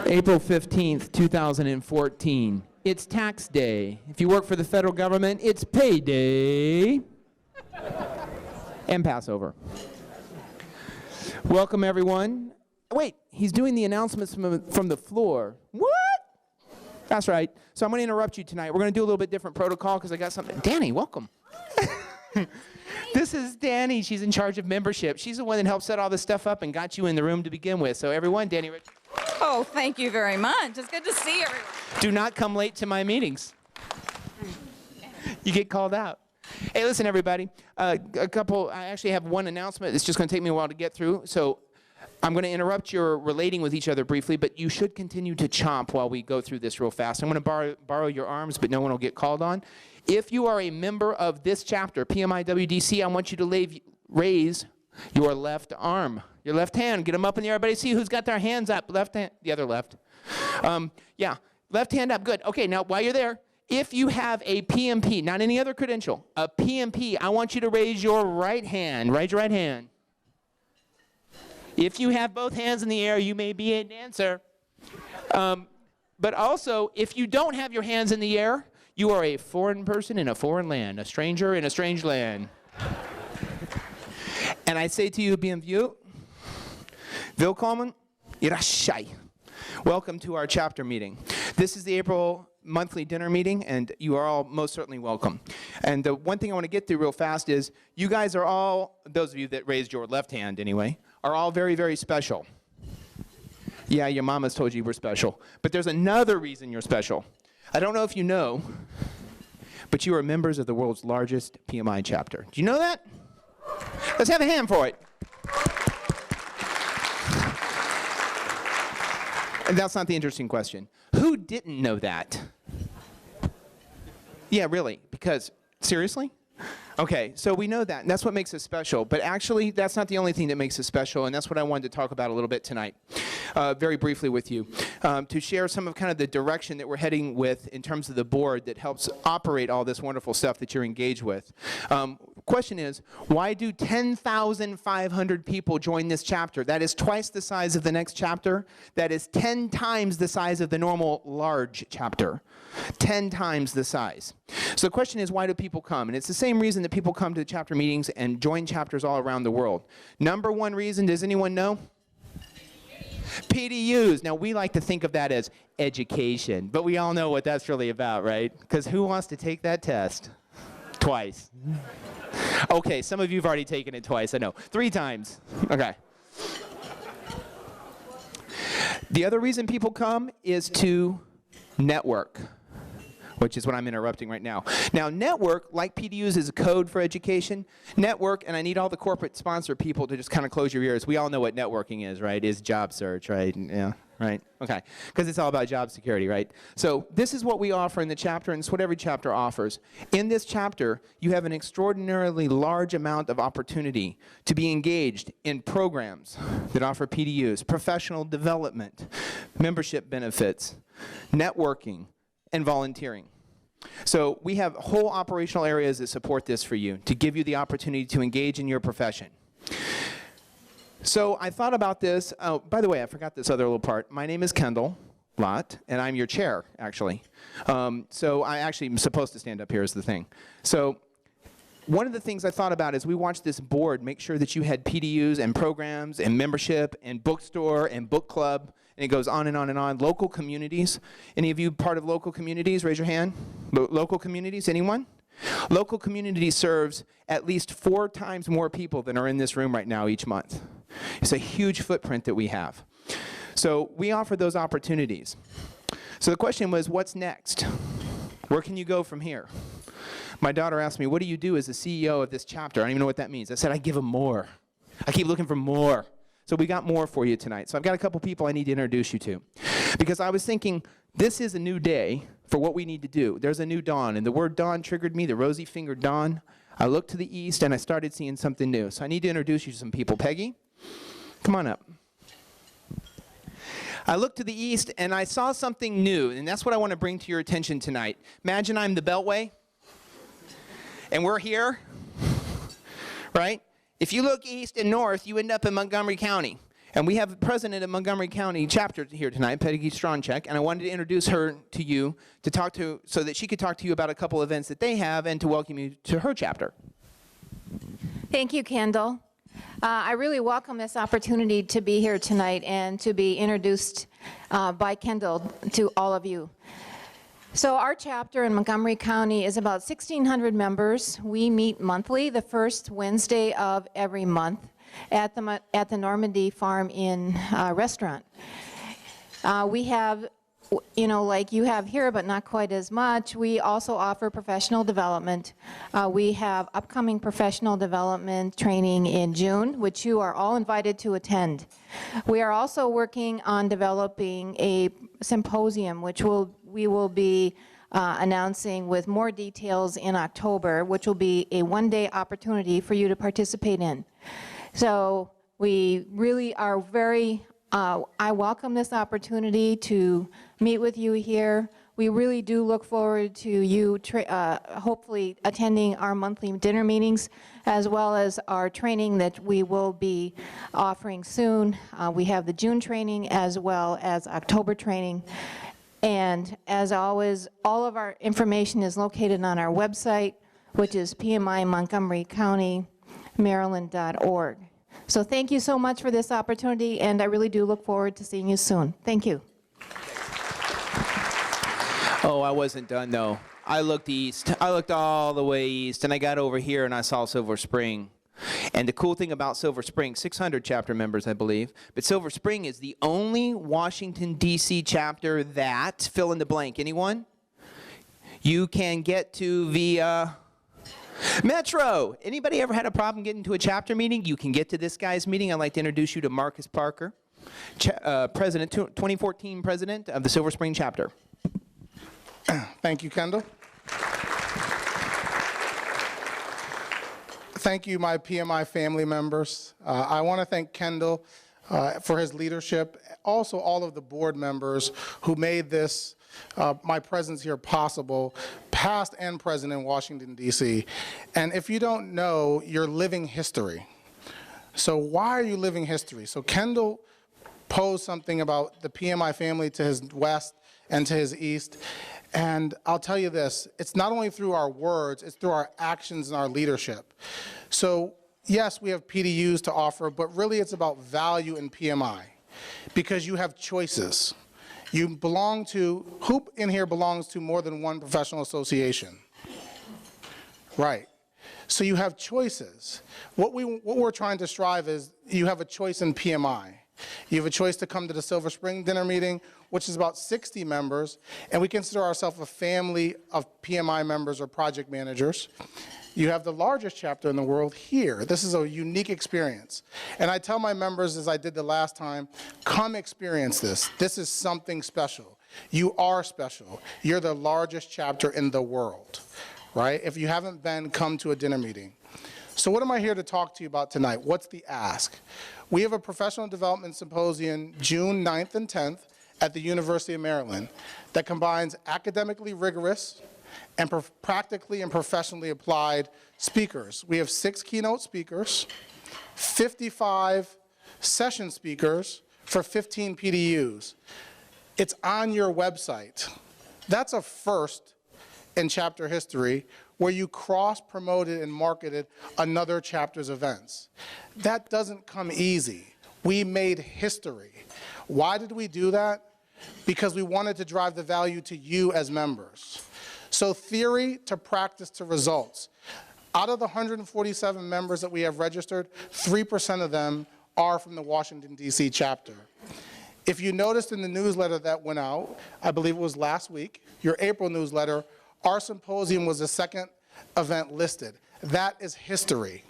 April 15th, 2014. It's tax day. If you work for the federal government, it's payday. And Passover. Welcome, everyone. Wait, he's doing the announcements from the floor. What? That's right. So I'm going to interrupt you tonight. We're going to do a little bit different protocol because I got something. Danny, welcome. This is Danny. She's in charge of membership. She's the one that helped set all this stuff up and got you in the room to begin with. So everyone, Danny. Oh, thank you very much. It's good to see everyone. Do not come late to my meetings. You get called out. Hey, listen, everybody. I actually have one announcement. It's just going to take me a while to get through. So I'm going to interrupt your relating with each other briefly, but you should continue to chomp while we go through this real fast. I'm going to borrow your arms, but no one will get called on. If you are a member of this chapter, PMIWDC, I want you to raise your left arm, your left hand. Get them up in the air. Everybody see who's got their hands up. Left hand, the other left. Yeah, left hand up. Good. Okay, now while you're there, if you have a PMP, not any other credential, a PMP, I want you to raise your right hand. Raise your right hand. If you have both hands in the air, you may be a dancer. But also, if you don't have your hands in the air, you are a foreign person in a foreign land, a stranger in a strange land. And I say to you, bienvenue, willkommen, irashai. Welcome to our chapter meeting. This is the April monthly dinner meeting, and you are all most certainly welcome. And the one thing I want to get through real fast is you guys are all, those of you that raised your left hand anyway, are all very, very special. Yeah, your mama's told you we're special. But there's another reason you're special. I don't know if you know, but you are members of the world's largest PMI chapter. Do you know that? Let's have a hand for it. And that's not the interesting question. Who didn't know that? Yeah, really, because, seriously? Okay, so we know that, and that's what makes us special. But actually, that's not the only thing that makes us special, and that's what I wanted to talk about a little bit tonight, very briefly with you, to share some of kind of the direction that we're heading with in terms of the board that helps operate all this wonderful stuff that you're engaged with. Question is, why do 10,500 people join this chapter? That is twice the size of the next chapter. That is 10 times the size of the normal large chapter. 10 times the size. So the question is, why do people come? And it's the same reason that people come to the chapter meetings and join chapters all around the world. Number one reason, does anyone know? PDUs. Now, we like to think of that as education, but we all know what that's really about, right? Because who wants to take that test? Twice. Okay, some of you have already taken it twice, I know. 3 times. Okay. The other reason people come is to network, which is what I'm interrupting right now. Now, network, like PDUs, is a code for education. Network, and I need all the corporate sponsor people to just kind of close your ears. We all know what networking is, right? Is job search, right? Yeah, right? Okay, because it's all about job security, right? So this is what we offer in the chapter, and it's what every chapter offers. In this chapter, you have an extraordinarily large amount of opportunity to be engaged in programs that offer PDUs, professional development, membership benefits, networking, and volunteering. So we have whole operational areas that support this for you, to give you the opportunity to engage in your profession. So I thought about this. Oh, by the way, I forgot this other little part. My name is Kendall Lott, and I'm your chair, actually. So I actually am supposed to stand up here is the thing. So one of the things I thought about is we watched this board make sure that you had PDUs and programs and membership and bookstore and book club, and it goes on and on and on. Local communities. Any of you part of local communities? Raise your hand. Local communities, anyone? Local community serves at least 4 times more people than are in this room right now each month. It's a huge footprint that we have. So we offer those opportunities. So the question was, what's next? Where can you go from here? My daughter asked me, what do you do as the CEO of this chapter? I don't even know what that means. I said, I give them more. I keep looking for more. So we got more for you tonight. So I've got a couple people I need to introduce you to. Because I was thinking, this is a new day for what we need to do. There's a new dawn, and the word dawn triggered me, the rosy-fingered dawn. I looked to the east, and I started seeing something new. So I need to introduce you to some people. Peggy, come on up. I looked to the east, and I saw something new, and that's what I want to bring to your attention tonight. Imagine I'm the Beltway, and we're here, right? If you look east and north, you end up in Montgomery County. And we have the president of Montgomery County chapter here tonight, Peggy Stronchek, and I wanted to introduce her to you so that she could talk to you about a couple events that they have and to welcome you to her chapter. Thank you, Kendall. I really welcome this opportunity to be here tonight and to be introduced by Kendall to all of you. So our chapter in Montgomery County is about 1,600 members. We meet monthly, the first Wednesday of every month at the Normandy Farm Inn restaurant. We have, like you have here, but not quite as much, we also offer professional development. We have upcoming professional development training in June, which you are all invited to attend. We are also working on developing a symposium, which we will be announcing with more details in October, which will be a one-day opportunity for you to participate in. So we really are very I welcome this opportunity to meet with you here. We really do look forward to you hopefully attending our monthly dinner meetings, as well as our training that we will be offering soon. We have the June training as well as October training. And as always, all of our information is located on our website, which is pmimontgomerycountymaryland.org. So thank you so much for this opportunity, and I really do look forward to seeing you soon. Thank you. Oh, I wasn't done, though. I looked east. I looked all the way east, and I got over here, and I saw Silver Spring. And the cool thing about Silver Spring, 600 chapter members, I believe, but Silver Spring is the only Washington, D.C. chapter that, fill in the blank, anyone? You can get to via Metro. Anybody ever had a problem getting to a chapter meeting? You can get to this guy's meeting. I'd like to introduce you to Marcus Parker, 2014 president of the Silver Spring chapter. Thank you, Kendall. Thank you, my PMI family members. I want to thank Kendall for his leadership, also all of the board members who made this, my presence here possible, past and present in Washington, D.C. And if you don't know, you're living history. So why are you living history? So Kendall posed something about the PMI family to his west and to his east. And I'll tell you this, it's not only through our words, it's through our actions and our leadership. So yes, we have PDUs to offer, but really it's about value in PMI because you have choices. You belong to, who in here belongs to more than one professional association? Right. So you have choices. What we're trying to strive is you have a choice in PMI. You have a choice to come to the Silver Spring dinner meeting, which is about 60 members, and we consider ourselves a family of PMI members or project managers. You have the largest chapter in the world here. This is a unique experience. And I tell my members, as I did the last time, come experience this. This is something special. You are special. You're the largest chapter in the world, right? If you haven't been, come to a dinner meeting. So what am I here to talk to you about tonight? What's the ask? We have a professional development symposium June 9th and 10th at the University of Maryland that combines academically rigorous and practically and professionally applied speakers. We have 6 keynote speakers, 55 session speakers for 15 PDUs. It's on your website. That's a first in chapter history where you cross-promoted and marketed another chapter's events. That doesn't come easy. We made history. Why did we do that? Because we wanted to drive the value to you as members. So theory to practice to results. Out of the 147 members that we have registered, 3% of them are from the Washington, D.C. chapter. If you noticed in the newsletter that went out, I believe it was last week, your April newsletter, our symposium was the second event listed. That is history.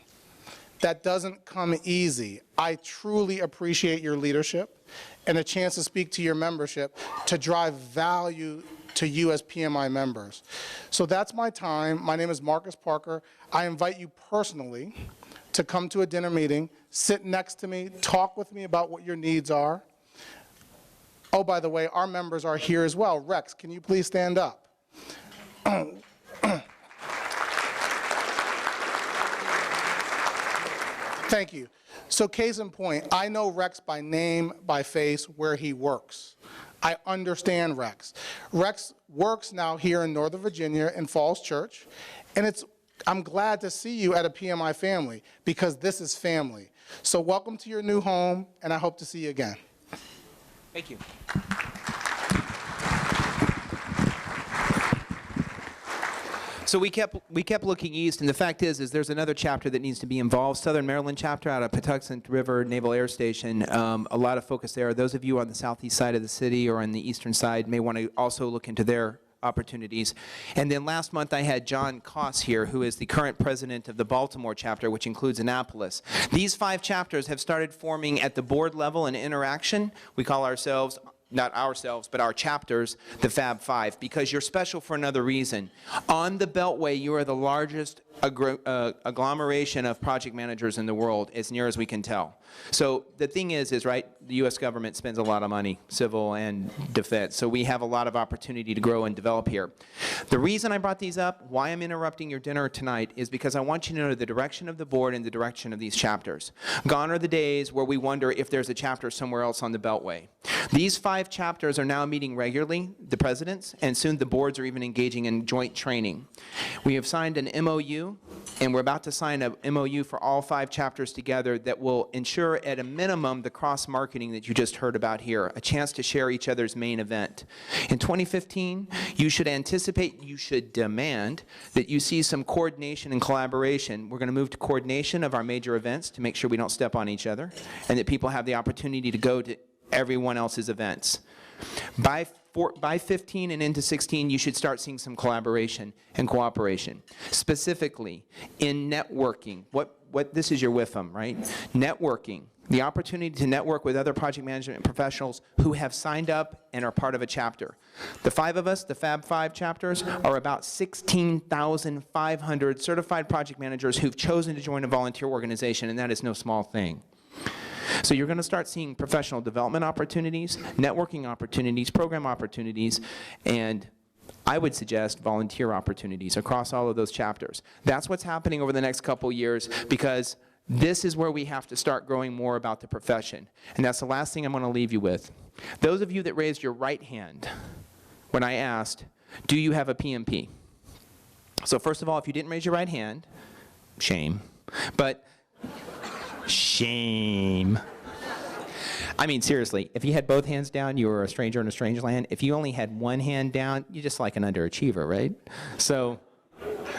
That doesn't come easy. I truly appreciate your leadership and a chance to speak to your membership to drive value to you as PMI members. So that's my time. My name is Marcus Parker. I invite you personally to come to a dinner meeting, sit next to me, talk with me about what your needs are. Oh, by the way, our members are here as well. Rex, can you please stand up? Thank you. So case in point, I know Rex by name, by face, where he works. I understand Rex. Rex works now here in Northern Virginia in Falls Church, and I'm glad to see you at a PMI family because this is family. So welcome to your new home, and I hope to see you again. Thank you. So we kept looking east, and the fact is there's another chapter that needs to be involved. Southern Maryland chapter out of Patuxent River Naval Air Station. A lot of focus there. Those of you on the southeast side of the city or on the eastern side may want to also look into their opportunities. And then last month I had John Koss here, who is the current president of the Baltimore chapter, which includes Annapolis. These 5 chapters have started forming at the board level an interaction. We call ourselves, not ourselves, but our chapters, the Fab Five, because you're special for another reason. On the Beltway, you are the largest agglomeration of project managers in the world, as near as we can tell. So the thing is right, the U.S. government spends a lot of money, civil and defense, so we have a lot of opportunity to grow and develop here. The reason I brought these up, why I'm interrupting your dinner tonight, is because I want you to know the direction of the board and the direction of these chapters. Gone are the days where we wonder if there's a chapter somewhere else on the Beltway. These 5 chapters are now meeting regularly, the presidents, and soon the boards are even engaging in joint training. We have signed an MOU, and we're about to sign a MOU for all 5 chapters together that will ensure at a minimum the cross-marketing that you just heard about here, a chance to share each other's main event. In 2015, you should anticipate, you should demand that you see some coordination and collaboration. We're going to move to coordination of our major events to make sure we don't step on each other, and that people have the opportunity to go to everyone else's events. By 15 and into 16, you should start seeing some collaboration and cooperation. Specifically, in networking, this is your WIFM, right? Networking, the opportunity to network with other project management professionals who have signed up and are part of a chapter. The 5 of us, the Fab 5 chapters, are about 16,500 certified project managers who've chosen to join a volunteer organization, and that is no small thing. So you're going to start seeing professional development opportunities, networking opportunities, program opportunities, and I would suggest volunteer opportunities across all of those chapters. That's what's happening over the next couple years, because this is where we have to start growing more about the profession. And that's the last thing I'm going to leave you with. Those of you that raised your right hand when I asked, do you have a PMP? So first of all, if you didn't raise your right hand, shame. But shame. I mean, seriously, if you had both hands down, you were a stranger in a strange land. If you only had one hand down, you're just like an underachiever, right? So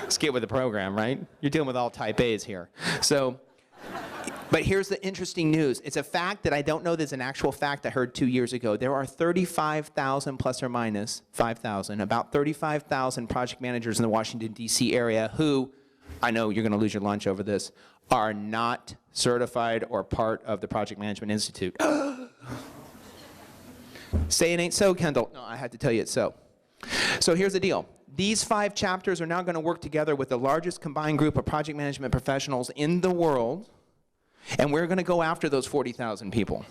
let's get with the program, right? You're dealing with all type A's here. So, but here's the interesting news. It's a fact that I don't know there's an actual fact I heard 2 years ago. There are 35,000 plus or minus 5,000, about 35,000 project managers in the Washington, D.C. area who, I know you're going to lose your lunch over this, are not certified or part of the Project Management Institute. Say it ain't so, Kendall. No, I had to tell you it's so. So here's the deal. These 5 chapters are now going to work together with the largest combined group of project management professionals in the world, and we're going to go after those 40,000 people.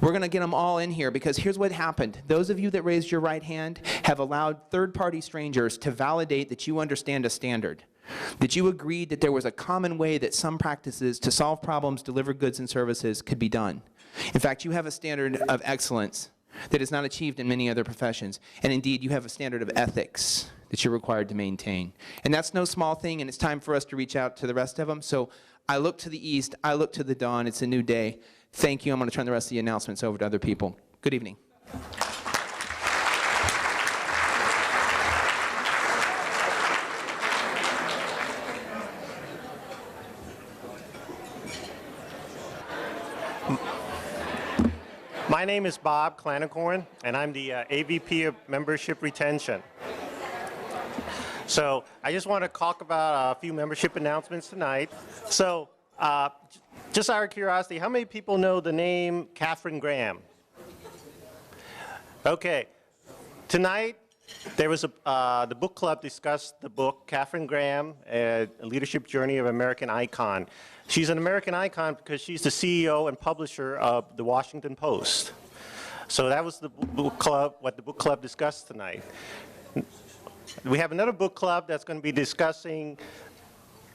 We're going to get them all in here, because here's what happened. Those of you that raised your right hand have allowed third-party strangers to validate that you understand a standard, that you agreed that there was a common way that some practices to solve problems, deliver goods and services could be done. In fact, you have a standard of excellence that is not achieved in many other professions. And indeed, you have a standard of ethics that you're required to maintain. And that's no small thing, and it's time for us to reach out to the rest of them. So I look to the east, I look to the dawn. It's a new day. Thank you. I'm going to turn the rest of the announcements over to other people. Good evening. My name is Bob Clanacorn, and I'm the AVP of Membership Retention. So I just want to talk about a few membership announcements tonight. So just out of curiosity, how many people know the name Katharine Graham? Okay. Tonight, there was the book club discussed the book, Katharine Graham, A Leadership Journey of American Icon. She's an American icon because she's the CEO and publisher of the Washington Post. So that was the book club, what the book club discussed tonight. We have another book club that's going to be discussing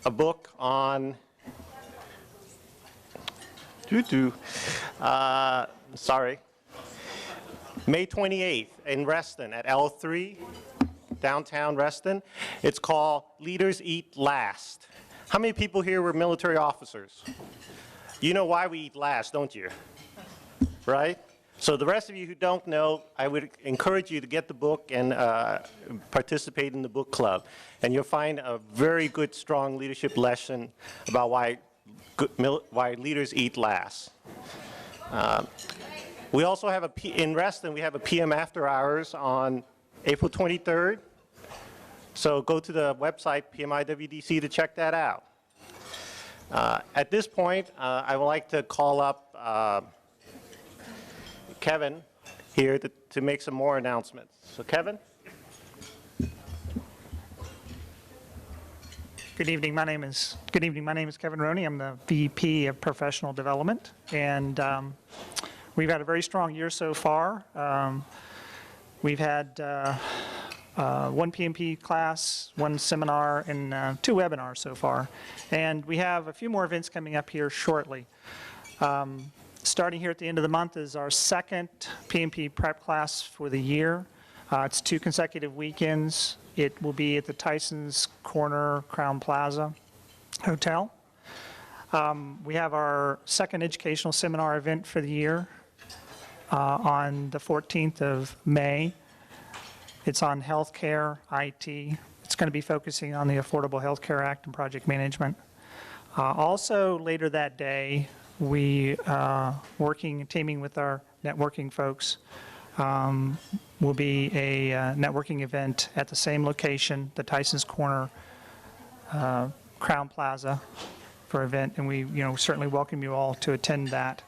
a book on Sorry. May 28th in Reston at L3, downtown Reston. It's called Leaders Eat Last. How many people here were military officers? You know why we eat last, don't you? Right? So the rest of you who don't know, I would encourage you to get the book and participate in the book club. And you'll find a very good, strong leadership lesson about why leaders eat last. We also have in Reston, we have a PM after hours on April 23rd. So go to the website, PMIWDC, to check that out. At this point, I would like to call up Kevin here to make some more announcements. So Kevin? Good evening. My name is Kevin Roney. I'm the VP of Professional Development, and we've had a very strong year so far. We've had one PMP class, one seminar, and 2 webinars so far. And we have a few more events coming up here shortly. Starting here at the end of the month is our second PMP prep class for the year. It's 2 consecutive weekends. It will be at the Tyson's Corner Crown Plaza Hotel. We have our second educational seminar event for the year on the 14th of May. It's on healthcare, IT. It's going to be focusing on the Affordable Health Care Act and project management. Also later that day, we teaming with our networking folks, will be a networking event at the same location, the Tyson's Corner Crown Plaza for event, and we certainly welcome you all to attend that.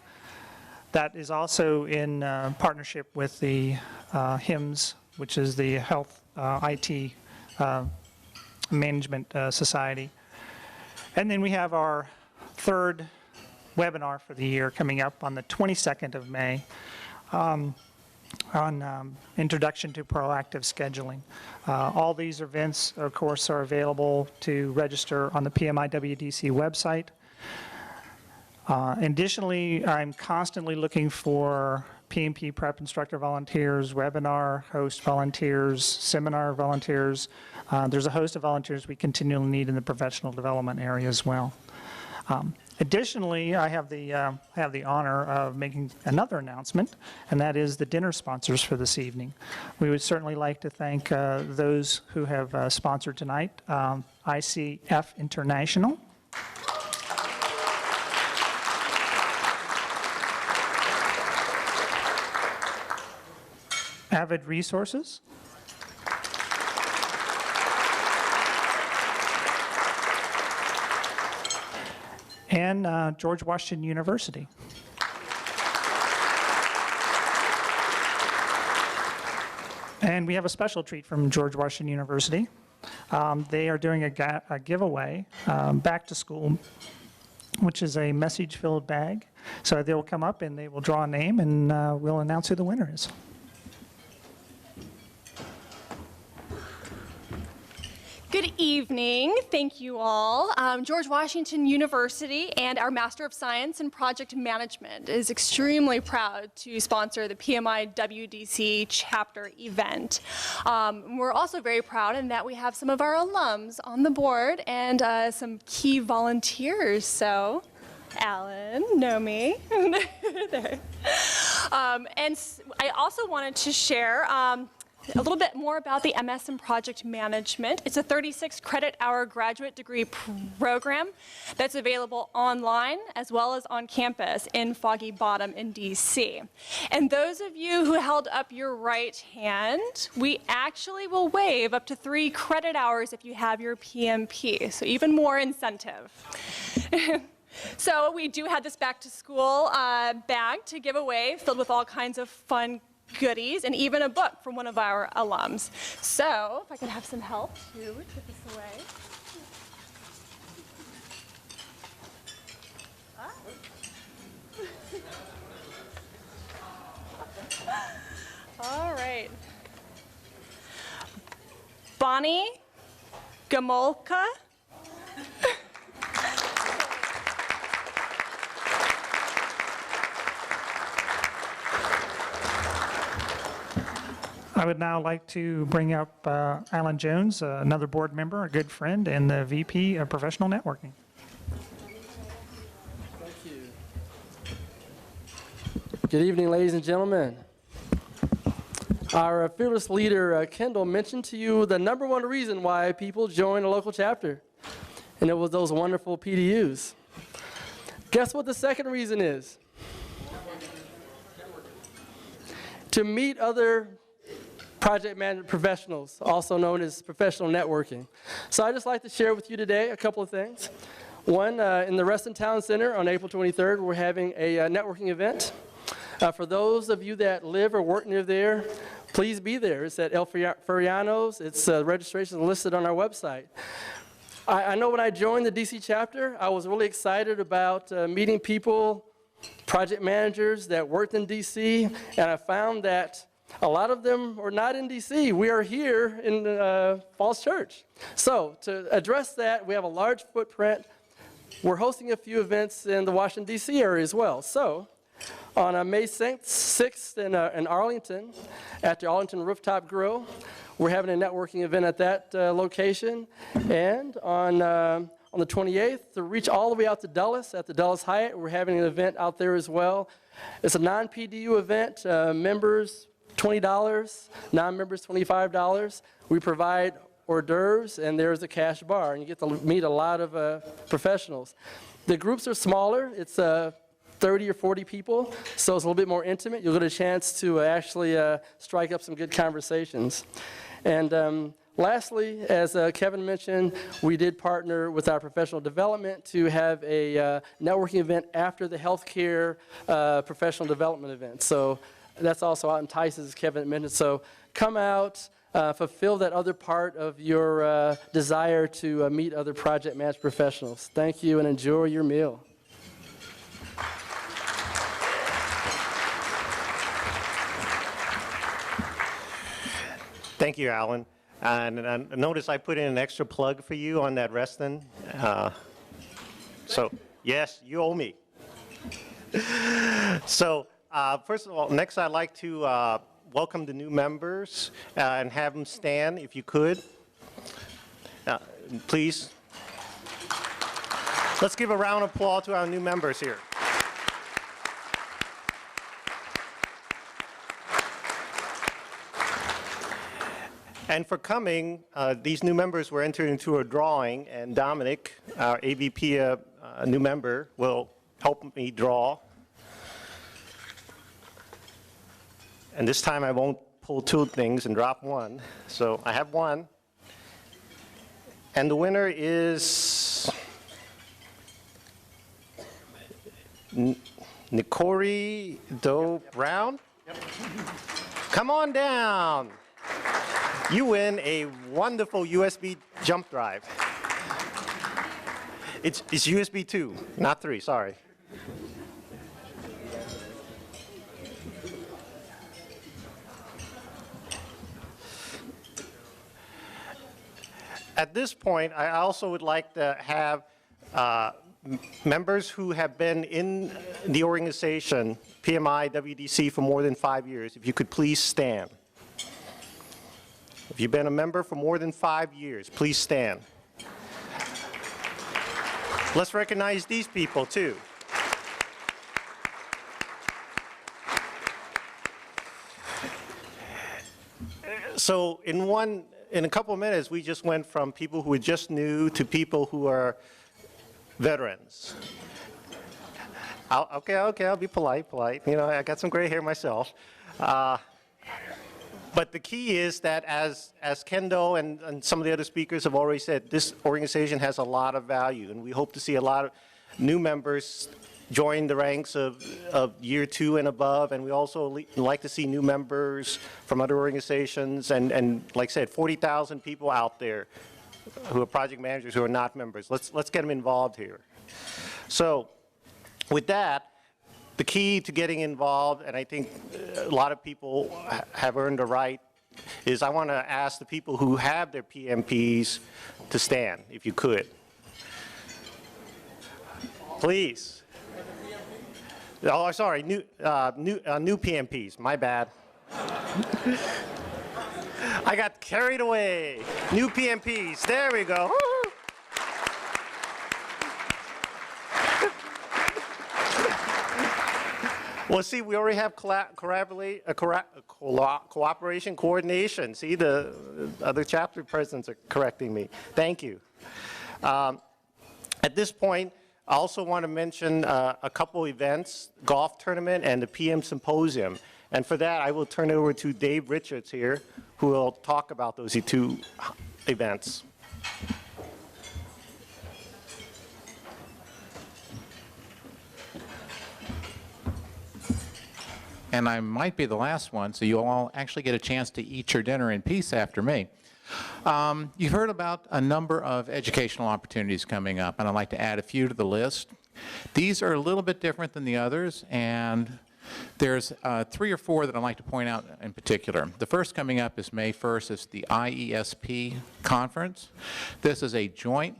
That is also in partnership with the HIMSS, which is the Health IT Management Society. And then we have our third webinar for the year coming up on the 22nd of May on Introduction to Proactive Scheduling. All these events, of course, are available to register on the PMIWDC website. Additionally, I'm constantly looking for PMP prep instructor volunteers, webinar host volunteers, seminar volunteers. There's a host of volunteers we continually need in the professional development area as well. Additionally, I have the honor of making another announcement, and that is the dinner sponsors for this evening. We would certainly like to thank those who have sponsored tonight, ICF International, Avid Resources, and George Washington University. And we have a special treat from George Washington University. They are doing a giveaway, back to school, which is a message-filled bag. So they will come up and they will draw a name, and we'll announce who the winner is. Good evening. Thank you all. George Washington University and our Master of Science in Project Management is extremely proud to sponsor the PMI WDC chapter event. We're also very proud in that we have some of our alums on the board and some key volunteers. So, Alan, Nomi, there. And I also wanted to share a little bit more about the MS in Project Management. It's a 36 credit hour graduate degree program that's available online as well as on campus in Foggy Bottom in DC. And those of you who held up your right hand, we actually will waive up to 3 credit hours if you have your PMP, so even more incentive. So we do have this back to school bag to give away filled with all kinds of fun goodies, and even a book from one of our alums. So, if I could have some help to get this away. All right. Bonnie Gamolka. I would now like to bring up Alan Jones, another board member, a good friend, and the VP of Professional Networking. Good evening, ladies and gentlemen. Our fearless leader, Kendall, mentioned to you the #1 reason why people join a local chapter, and it was those wonderful PDUs. Guess what the second reason is? To meet other project management professionals, also known as professional networking. So I'd just like to share with you today a couple of things. One, in the Reston Town Center on April 23rd, we're having a networking event. For those of you that live or work near there, please be there. It's at El Feriano's. It's registration listed on our website. I know when I joined the DC chapter, I was really excited about meeting people, project managers that worked in DC, and I found that a lot of them are not in DC. We are here in Falls Church. So to address that, we have a large footprint. We're hosting a few events in the Washington, DC area as well. So on May 6th in Arlington, at the Arlington Rooftop Grill, we're having a networking event at that location. And on the 28th, to reach all the way out to Dulles, at the Dulles Hyatt, we're having an event out there as well. It's a non-PDU event, members $20, non-members $25. We provide hors d'oeuvres, and there's a cash bar, and you get to meet a lot of professionals. The groups are smaller. It's 30 or 40 people, so it's a little bit more intimate. You'll get a chance to actually strike up some good conversations. And lastly, as Kevin mentioned, we did partner with our professional development to have a networking event after the healthcare professional development event. So that's also out in Tice, as Kevin mentioned. So come out, fulfill that other part of your desire to meet other project management professionals. Thank you, and enjoy your meal. Thank you, Alan. And notice I put in an extra plug for you on that Reston. So, yes, you owe me. So, first of all, next I'd like to welcome the new members and have them stand, if you could. Please. Let's give a round of applause to our new members here. And for coming, these new members were entered into a drawing, and Dominic, our AVP new member, will help me draw. And this time I won't pull two things and drop one. So I have one. And the winner is Nikori Doe Brown. Yep. Come on down. You win a wonderful USB jump drive. It's USB 2, not 3, sorry. At this point, I also would like to have members who have been in the organization, PMI, WDC, for more than 5 years, if you could please stand. If you've been a member for more than 5 years, please stand. Let's recognize these people too. So in a couple of minutes, we just went from people who are just new to people who are veterans. Okay, I'll be polite. You know, I got some gray hair myself. But the key is that as Kendo and some of the other speakers have already said, this organization has a lot of value, and we hope to see a lot of new members join the ranks of year 2 and above, and we also like to see new members from other organizations, and like I said, 40,000 people out there who are project managers who are not members. Let's get them involved here. So with that, the key to getting involved, and I think a lot of people have earned the right, is I want to ask the people who have their PMPs to stand, if you could. Please. Oh, sorry, new PMPs, my bad. I got carried away. New PMPs. There we go. Woo! Well, see, we already have cooperation, coordination. See, the other chapter presidents are correcting me. Thank you. At this point, I also want to mention a couple events, golf tournament and the PM Symposium. And for that, I will turn it over to Dave Richards here, who will talk about those two events. And I might be the last one, so you'll all actually get a chance to eat your dinner in peace after me. You've heard about a number of educational opportunities coming up, and I'd like to add a few to the list. These are a little bit different than the others, and there's 3 or 4 that I'd like to point out in particular. The first coming up is May 1st. It's the IESP conference. This is a joint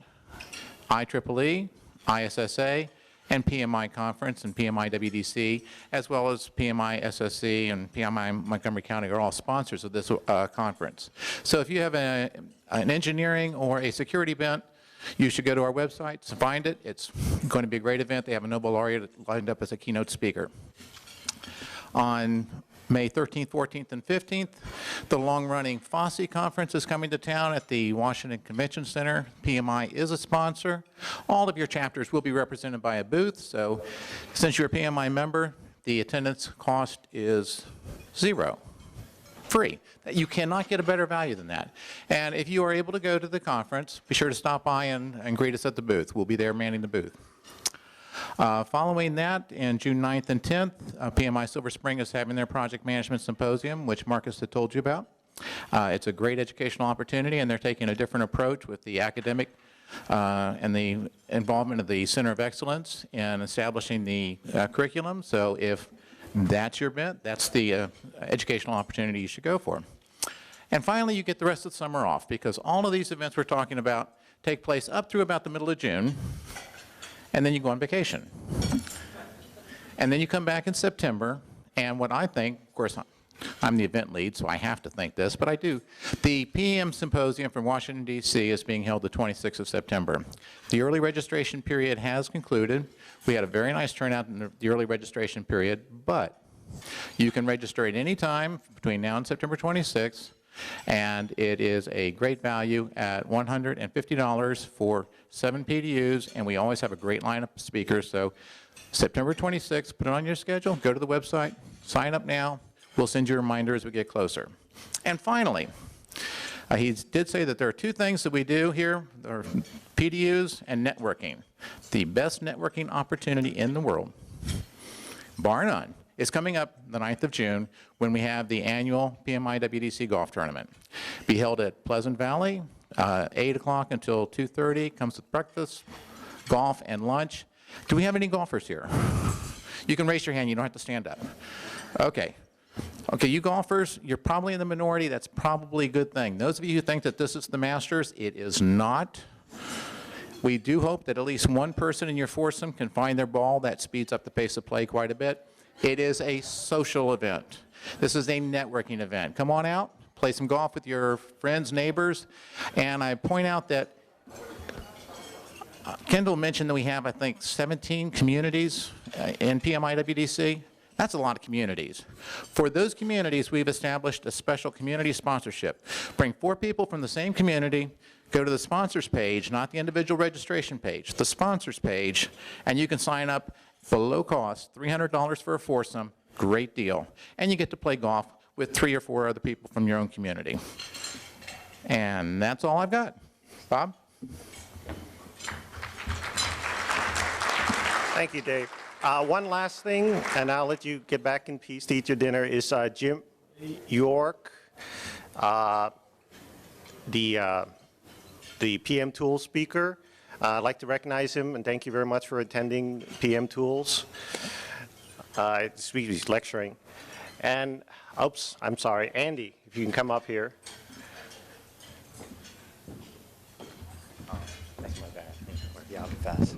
IEEE, ISSA, and PMI conference, and PMI WDC, as well as PMI SSC and PMI Montgomery County are all sponsors of this conference. So if you have an engineering or a security bent, you should go to our website to find it. It's going to be a great event. They have a Nobel laureate lined up as a keynote speaker. On May 13th, 14th, and 15th, the long-running FOSSE conference is coming to town at the Washington Convention Center. PMI is a sponsor. All of your chapters will be represented by a booth, so since you're a PMI member, the attendance cost is 0, free. You cannot get a better value than that. And if you are able to go to the conference, be sure to stop by and greet us at the booth. We'll be there manning the booth. Following that, in June 9th and 10th, PMI Silver Spring is having their Project Management Symposium, which Marcus had told you about. It's a great educational opportunity, and they're taking a different approach with the academic and the involvement of the Center of Excellence in establishing the curriculum. So if that's your bent, that's the educational opportunity you should go for. And finally, you get the rest of the summer off, because all of these events we're talking about take place up through about the middle of June, and then you go on vacation. And then you come back in September, and what I think, of course, I'm the event lead, so I have to think this, but I do. The PM Symposium from Washington, D.C. is being held the 26th of September. The early registration period has concluded. We had a very nice turnout in the early registration period, but you can register at any time between now and September 26th, and it is a great value at $150 for 7 PDUs, and we always have a great lineup of speakers. So September 26th, put it on your schedule, go to the website, sign up now. We'll send you a reminder as we get closer. And finally, he did say that there are 2 things that we do here, there are PDUs and networking. The best networking opportunity in the world, bar none, is coming up the 9th of June when we have the annual PMI WDC golf tournament. Be held at Pleasant Valley, 8 o'clock until 2:30, comes with breakfast, golf, and lunch. Do we have any golfers here? You can raise your hand, you don't have to stand up. Okay. Okay, you golfers, you're probably in the minority. That's probably a good thing. Those of you who think that this is the Masters, it is not. We do hope that at least one person in your foursome can find their ball. That speeds up the pace of play quite a bit. It is a social event. This is a networking event. Come on out, play some golf with your friends, neighbors, and I point out that Kendall mentioned that we have, I think, 17 communities in PMI WDC. That's a lot of communities. For those communities, we've established a special community sponsorship. Bring 4 people from the same community, go to the sponsors page, not the individual registration page, the sponsors page, and you can sign up below cost, $300 for a foursome, great deal. And you get to play golf with 3 or 4 other people from your own community. And that's all I've got. Bob? Thank you, Dave. One last thing, and I'll let you get back in peace to eat your dinner, is Jim York, the PM Tools speaker. I'd like to recognize him, and thank you very much for attending PM Tools. He's lecturing. And, oops, I'm sorry, Andy, if you can come up here. Oh, that's my bad. Yeah, I'll be fast.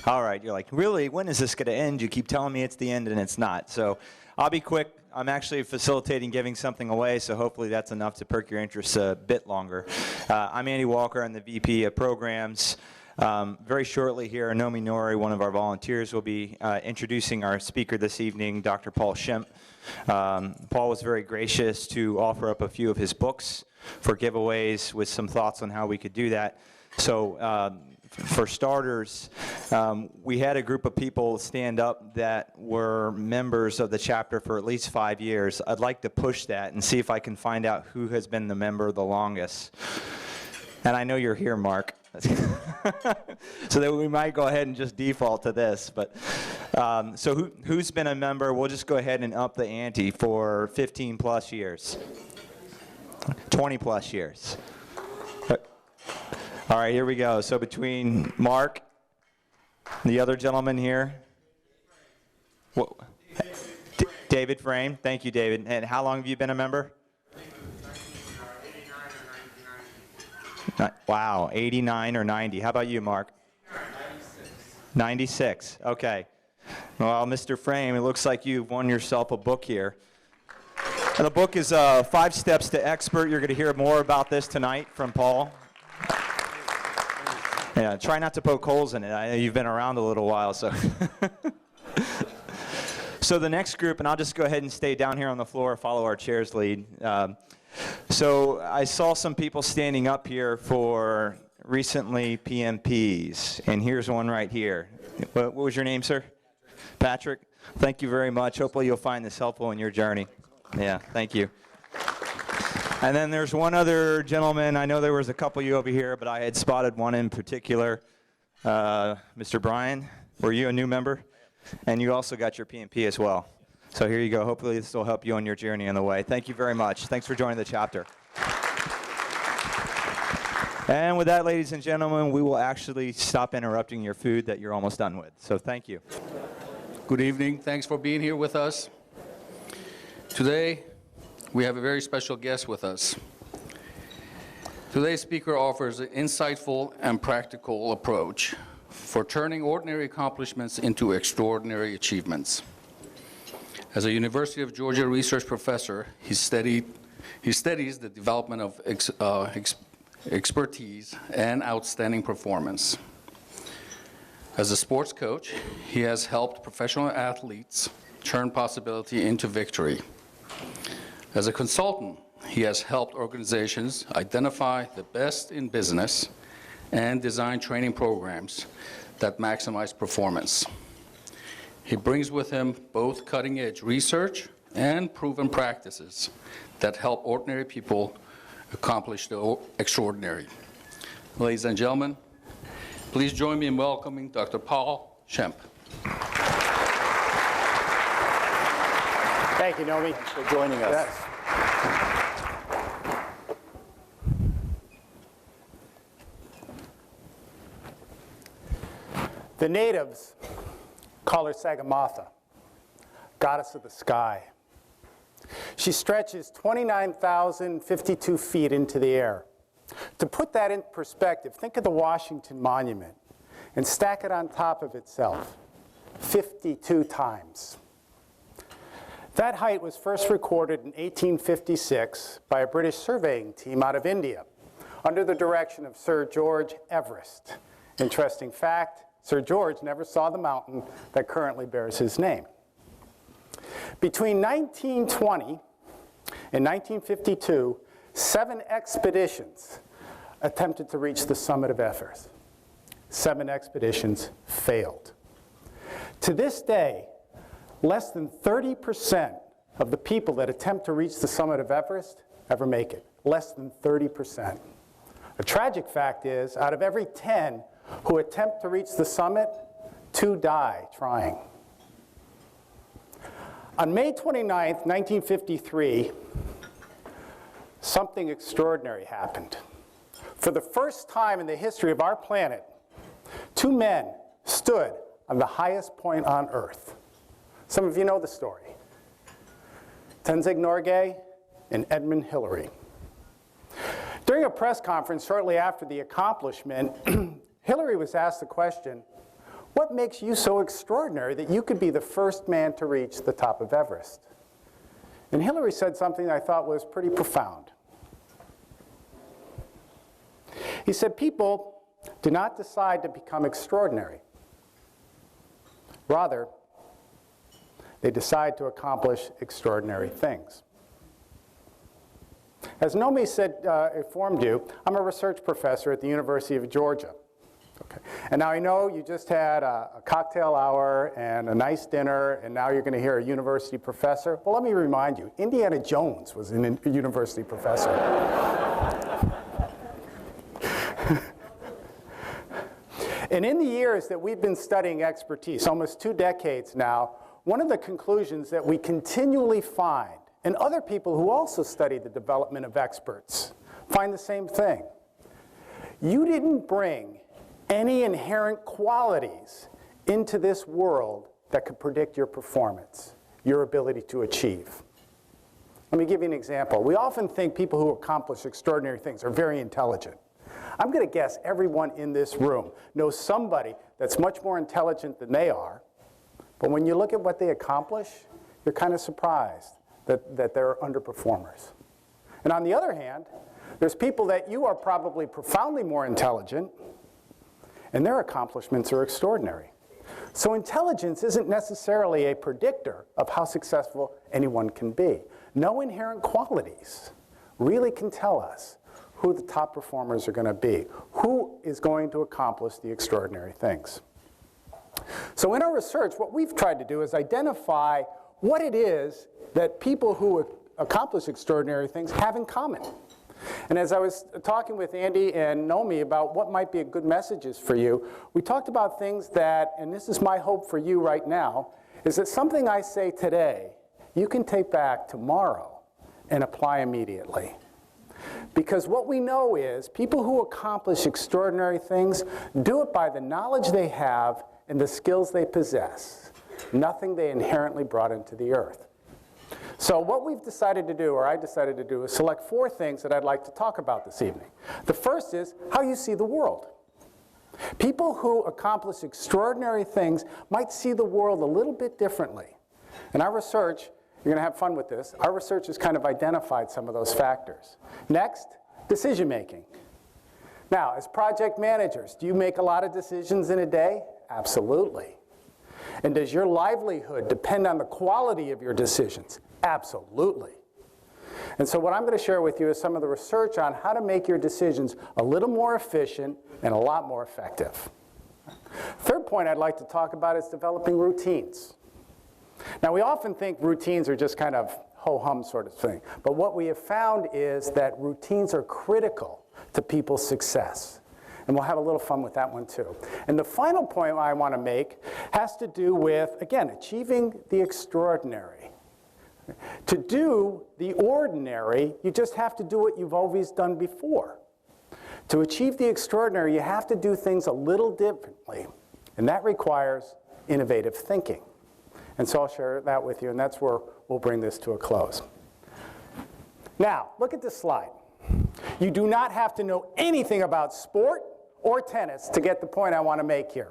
All right, you're like, really? When is this going to end? You keep telling me it's the end, and it's not. So I'll be quick. I'm actually facilitating giving something away, so hopefully that's enough to perk your interest a bit longer. I'm Andy Walker. I'm the VP of Programs. Very shortly here, Nomi Nori, one of our volunteers, will be introducing our speaker this evening, Dr. Paul Schempp. Paul was very gracious to offer up a few of his books for giveaways with some thoughts on how we could do that. So for starters, we had a group of people stand up that were members of the chapter for at least 5 years. I'd like to push that and see if I can find out who has been the member the longest. And I know you're here, Mark. So that we might go ahead and just default to this. But so who's been a member? We'll just go ahead and up the ante for 15 plus years, 20 plus years. All right, here we go. So between Mark, the other gentleman here, David Frame. Thank you, David. And how long have you been a member? Wow, 89 or 90. How about you, Mark? 96. Okay. Well, Mr. Frame, it looks like you've won yourself a book here. And the book is 5 Steps to Expert. You're going to hear more about this tonight from Paul. Yeah, try not to poke holes in it. I know you've been around a little while, so. So the next group, and I'll just go ahead and stay down here on the floor, follow our chair's lead. So I saw some people standing up here for recently PMPs, and here's one right here. What was your name, sir? Patrick. Thank you very much. Hopefully you'll find this helpful in your journey. Yeah, thank you. And then there's one other gentleman. I know there was a couple of you over here, but I had spotted one in particular. Mr. Brian, were you a new member? And you also got your PMP as well. So here you go. Hopefully this will help you on your journey on the way. Thank you very much. Thanks for joining the chapter. And with that, ladies and gentlemen, we will actually stop interrupting your food that you're almost done with. So thank you. Good evening. Thanks for being here with us. Today, we have a very special guest with us. Today's speaker offers an insightful and practical approach for turning ordinary accomplishments into extraordinary achievements. As a University of Georgia research professor, he studies the development of expertise and outstanding performance. As a sports coach, he has helped professional athletes turn possibility into victory. As a consultant, he has helped organizations identify the best in business and design training programs that maximize performance. He brings with him both cutting-edge research and proven practices that help ordinary people accomplish the extraordinary. Ladies and gentlemen, please join me in welcoming Dr. Paul Schempp. Thank you, Nomi. Thanks for joining us. Yes. The natives call her Sagamatha, goddess of the sky. She stretches 29,052 feet into the air. To put that in perspective, think of the Washington Monument and stack it on top of itself 52 times. That height was first recorded in 1856 by a British surveying team out of India under the direction of Sir George Everest. Interesting fact, Sir George never saw the mountain that currently bears his name. Between 1920 and 1952, 7 expeditions attempted to reach the summit of Everest. 7 expeditions failed. To this day, less than 30% of the people that attempt to reach the summit of Everest ever make it. Less than 30%. A tragic fact is, out of every 10 who attempt to reach the summit, 2 die trying. On May 29th, 1953, something extraordinary happened. For the first time in the history of our planet, 2 men stood on the highest point on Earth. Some of you know the story. Tenzing Norgay and Edmund Hillary. During a press conference shortly after the accomplishment, Hillary was asked the question, What makes you so extraordinary that you could be the first man to reach the top of Everest? And Hillary said something I thought was pretty profound. He said, people do not decide to become extraordinary. Rather, they decide to accomplish extraordinary things. As Nomi said, informed you, I'm a research professor at the University of Georgia. Okay. And now I know you just had a cocktail hour and a nice dinner, and now you're going to hear a university professor. Well, let me remind you, Indiana Jones was a university professor. And in the years that we've been studying expertise, almost 2 decades now, one of the conclusions that we continually find, and other people who also study the development of experts find the same thing. You didn't bring any inherent qualities into this world that could predict your performance, your ability to achieve. Let me give you an example. We often think people who accomplish extraordinary things are very intelligent. I'm going to guess everyone in this room knows somebody that's much more intelligent than they are, but when you look at what they accomplish, you're kind of surprised that they're underperformers. And on the other hand, there's people that you are probably profoundly more intelligent, and their accomplishments are extraordinary. So intelligence isn't necessarily a predictor of how successful anyone can be. No inherent qualities really can tell us who the top performers are going to be, who is going to accomplish the extraordinary things. So in our research, what we've tried to do is identify what it is that people who accomplish extraordinary things have in common. And as I was talking with Andy and Nomi about what might be good messages for you, we talked about things that, and this is my hope for you right now, is that something I say today, you can take back tomorrow and apply immediately. Because what we know is people who accomplish extraordinary things do it by the knowledge they have and the skills they possess, nothing they inherently brought into the earth. So what we've decided to do, or I decided to do, is select 4 things that I'd like to talk about this evening. The first is how you see the world. People who accomplish extraordinary things might see the world a little bit differently. And our research, you're going to have fun with this, our research has kind of identified some of those factors. Next, decision making. Now, as project managers, do you make a lot of decisions in a day? Absolutely. And does your livelihood depend on the quality of your decisions? Absolutely. And so what I'm going to share with you is some of the research on how to make your decisions a little more efficient and a lot more effective. Third point I'd like to talk about is developing routines. Now, we often think routines are just kind of ho-hum sort of thing. But what we have found is that routines are critical to people's success. And we'll have a little fun with that one too. And the final point I want to make has to do with, again, achieving the extraordinary. To do the ordinary, you just have to do what you've always done before. To achieve the extraordinary, you have to do things a little differently. And that requires innovative thinking. And so I'll share that with you, and that's where we'll bring this to a close. Now, look at this slide. You do not have to know anything about sport or tennis to get the point I want to make here.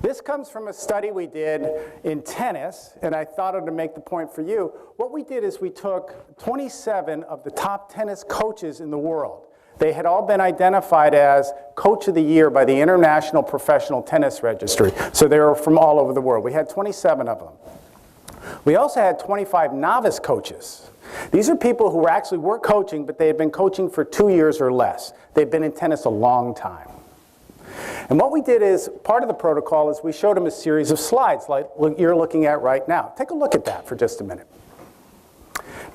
This comes from a study we did in tennis, and I thought of to make the point for you. What we did is we took 27 of the top tennis coaches in the world. They had all been identified as Coach of the Year by the International Professional Tennis Registry. So they were from all over the world. We had 27 of them. We also had 25 novice coaches. These are people who were coaching, but they had been coaching for 2 years or less. They'd been in tennis a long time. And what we did is, part of the protocol is we showed them a series of slides like you're looking at right now. Take a look at that for just a minute.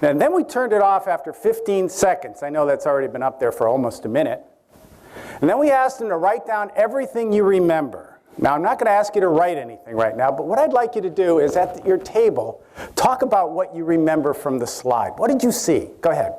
And then we turned it off after 15 seconds. I know that's already been up there for almost a minute. And then we asked them to write down everything you remember. Now, I'm not going to ask you to write anything right now, but what I'd like you to do is at your table, talk about what you remember from the slide. What did you see? Go ahead.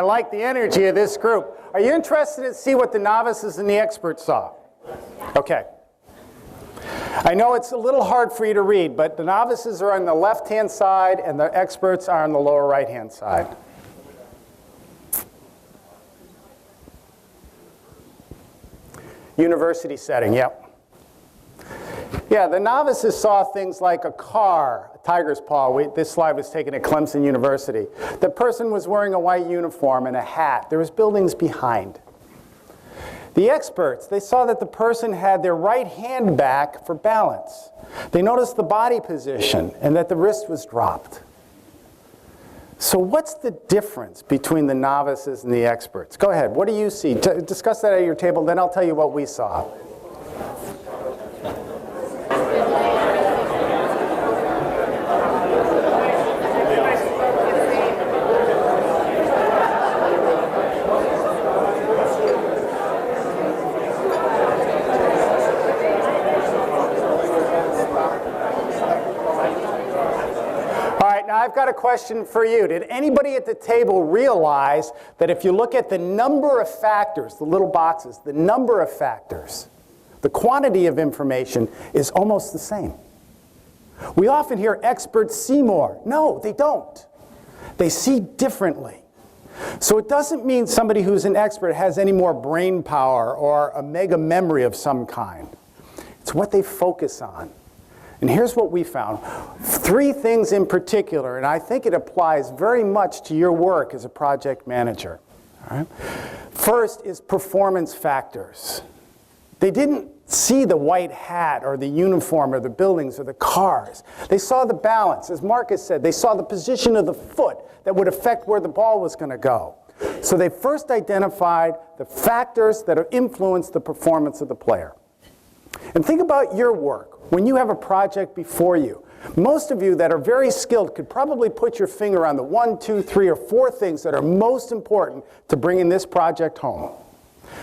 like the energy of this group. Are you interested to see what the novices and the experts saw? Okay. I know it's a little hard for you to read, but the novices are on the left-hand side and the experts are on the lower right-hand side. University setting, yep. Yeah, the novices saw things like a car, a tiger's paw. This slide was taken at Clemson University. The person was wearing a white uniform and a hat. There was buildings behind. The experts, they saw that the person had their right hand back for balance. They noticed the body position and that the wrist was dropped. So what's the difference between the novices and the experts? Go ahead, what do you see? Discuss that at your table, then I'll tell you what we saw. I've got a question for you. Did anybody at the table realize that if you look at the number of factors, the little boxes, the number of factors, the quantity of information is almost the same? We often hear experts see more. No, they don't. They see differently. So it doesn't mean somebody who's an expert has any more brain power or a mega memory of some kind. It's what they focus on. And here's what we found. 3 things in particular, and I think it applies very much to your work as a project manager. All right? First is performance factors. They didn't see the white hat or the uniform or the buildings or the cars. They saw the balance. As Marcus said, they saw the position of the foot that would affect where the ball was going to go. So they first identified the factors that influence the performance of the player. And think about your work. When you have a project before you, most of you that are very skilled could probably put your finger on the 1, 2, 3, or 4 things that are most important to bringing this project home.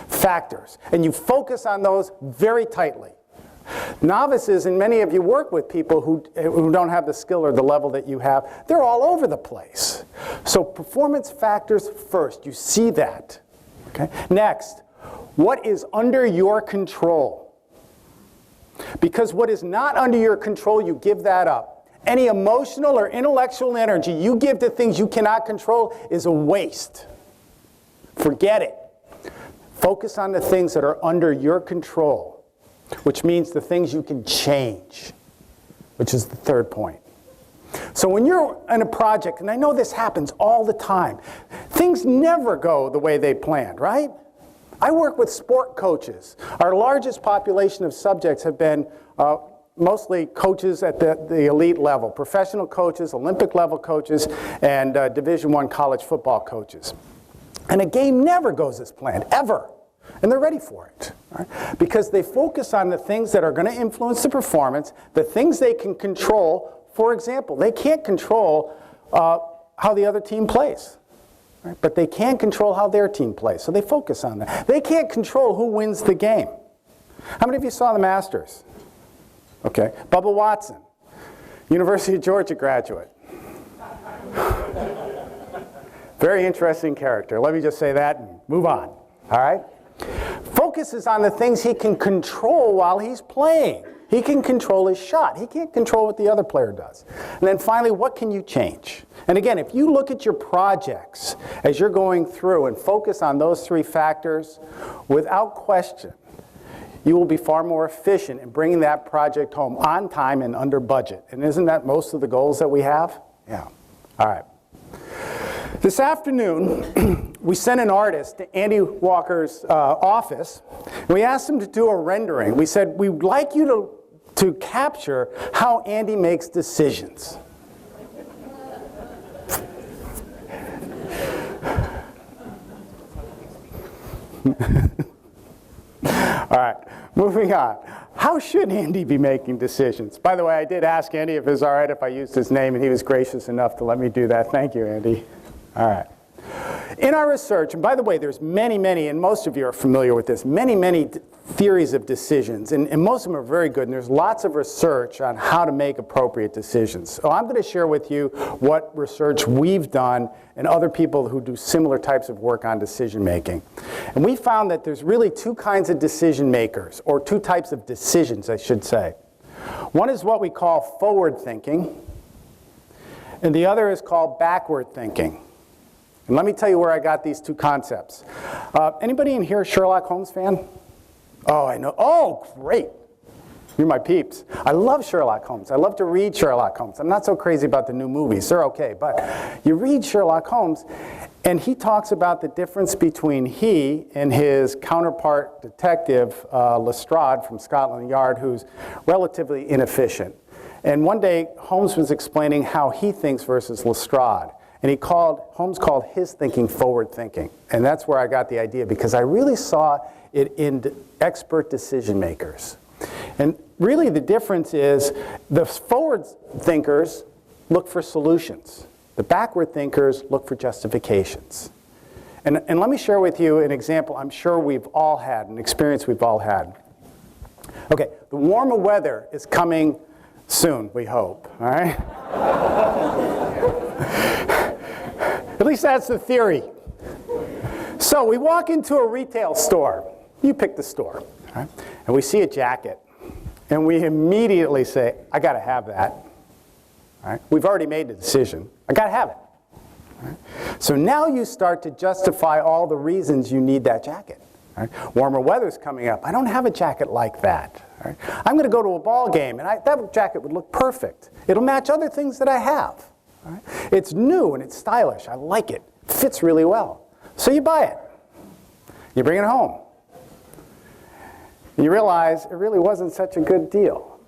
Factors. And you focus on those very tightly. Novices, and many of you work with people who don't have the skill or the level that you have, they're all over the place. So performance factors first. You see that. Okay? Next, what is under your control? Because what is not under your control, you give that up. Any emotional or intellectual energy you give to things you cannot control is a waste. Forget it. Focus on the things that are under your control, which means the things you can change, which is the third point. So when you're in a project, and I know this happens all the time, things never go the way they planned, right? I work with sport coaches. Our largest population of subjects have been mostly coaches at the elite level, professional coaches, Olympic level coaches, and Division I college football coaches. And a game never goes as planned, ever. And they're ready for it, right? Because they focus on the things that are going to influence the performance, the things they can control. For example, they can't control how the other team plays. Right? But they can control how their team plays, so they focus on that. They can't control who wins the game. How many of you saw the Masters? Okay. Bubba Watson, University of Georgia graduate. Very interesting character. Let me just say that and move on. All right? Focuses on the things he can control while he's playing. He can control his shot. He can't control what the other player does. And then finally, what can you change? And again, if you look at your projects as you're going through and focus on those 3 factors, without question, you will be far more efficient in bringing that project home on time and under budget. And isn't that most of the goals that we have? Yeah. All right. This afternoon, we sent an artist to Andy Walker's office, and we asked him to do a rendering. We said, we'd like you to capture how Andy makes decisions. All right, moving on. How should Andy be making decisions? By the way, I did ask Andy if it was all right if I used his name, and he was gracious enough to let me do that. Thank you, Andy. All right. In our research, and by the way, there's many, and most of you are familiar with this, many theories of decisions, and most of them are very good, and there's lots of research on how to make appropriate decisions. So I'm going to share with you what research we've done and other people who do similar types of work on decision making. And we found that there's really two kinds of decision makers, or two types of decisions, I should say. One is what we call forward thinking, and the other is called backward thinking. And let me tell you where I got these two concepts. Anybody in here a Sherlock Holmes fan? Oh, I know. Oh, great. You're my peeps. I love Sherlock Holmes. I love to read Sherlock Holmes. I'm not so crazy about the new movies. They're okay. But you read Sherlock Holmes, and he talks about the difference between he and his counterpart detective, Lestrade from Scotland Yard, who's relatively inefficient. And one day, Holmes was explaining how he thinks versus Lestrade. And Holmes called his thinking forward thinking. And that's where I got the idea, because I really saw it in expert decision makers. And really the difference is the forward thinkers look for solutions. The backward thinkers look for justifications. And let me share with you an example I'm sure we've all had, an experience we've all had. Okay, the warmer weather is coming soon, we hope, all right? At least that's the theory. So we walk into a retail store. You pick the store, right? And we see a jacket. And we immediately say, I got to have that. Right? We've already made the decision. I got to have it. Right? So now you start to justify all the reasons you need that jacket. Right? Warmer weather's coming up. I don't have a jacket like that. Right? I'm going to go to a ball game, and that jacket would look perfect. It'll match other things that I have. Right? It's new and it's stylish. I like it. It fits really well. So you buy it. You bring it home. You realize it really wasn't such a good deal.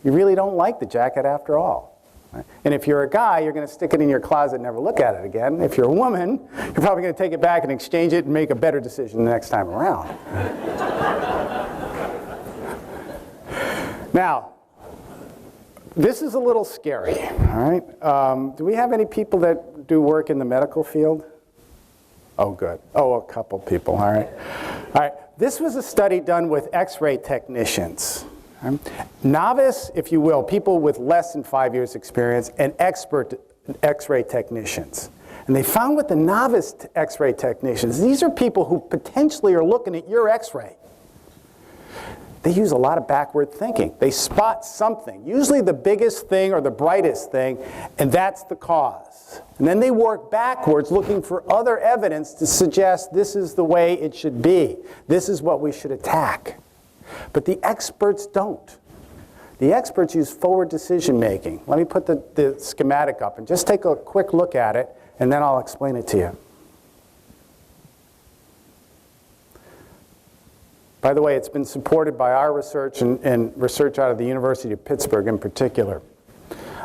You really don't like the jacket after all. Right? And if you're a guy, you're going to stick it in your closet and never look at it again. If you're a woman, you're probably going to take it back and exchange it and make a better decision the next time around. Now, this is a little scary, all right? Do we have any people that do work in the medical field? Oh, good. Oh, a couple people, all right. All right, this was a study done with X-ray technicians. Right? Novice, if you will, people with less than 5 years experience, and expert X-ray technicians. And they found with the novice X-ray technicians, these are people who potentially are looking at your X-ray. They use a lot of backward thinking. They spot something, usually the biggest thing or the brightest thing, and that's the cause. And then they work backwards looking for other evidence to suggest this is the way it should be. This is what we should attack. But the experts don't. The experts use forward decision making. Let me put the schematic up and just take a quick look at it, and then I'll explain it to you. By the way, it's been supported by our research and research out of the University of Pittsburgh in particular.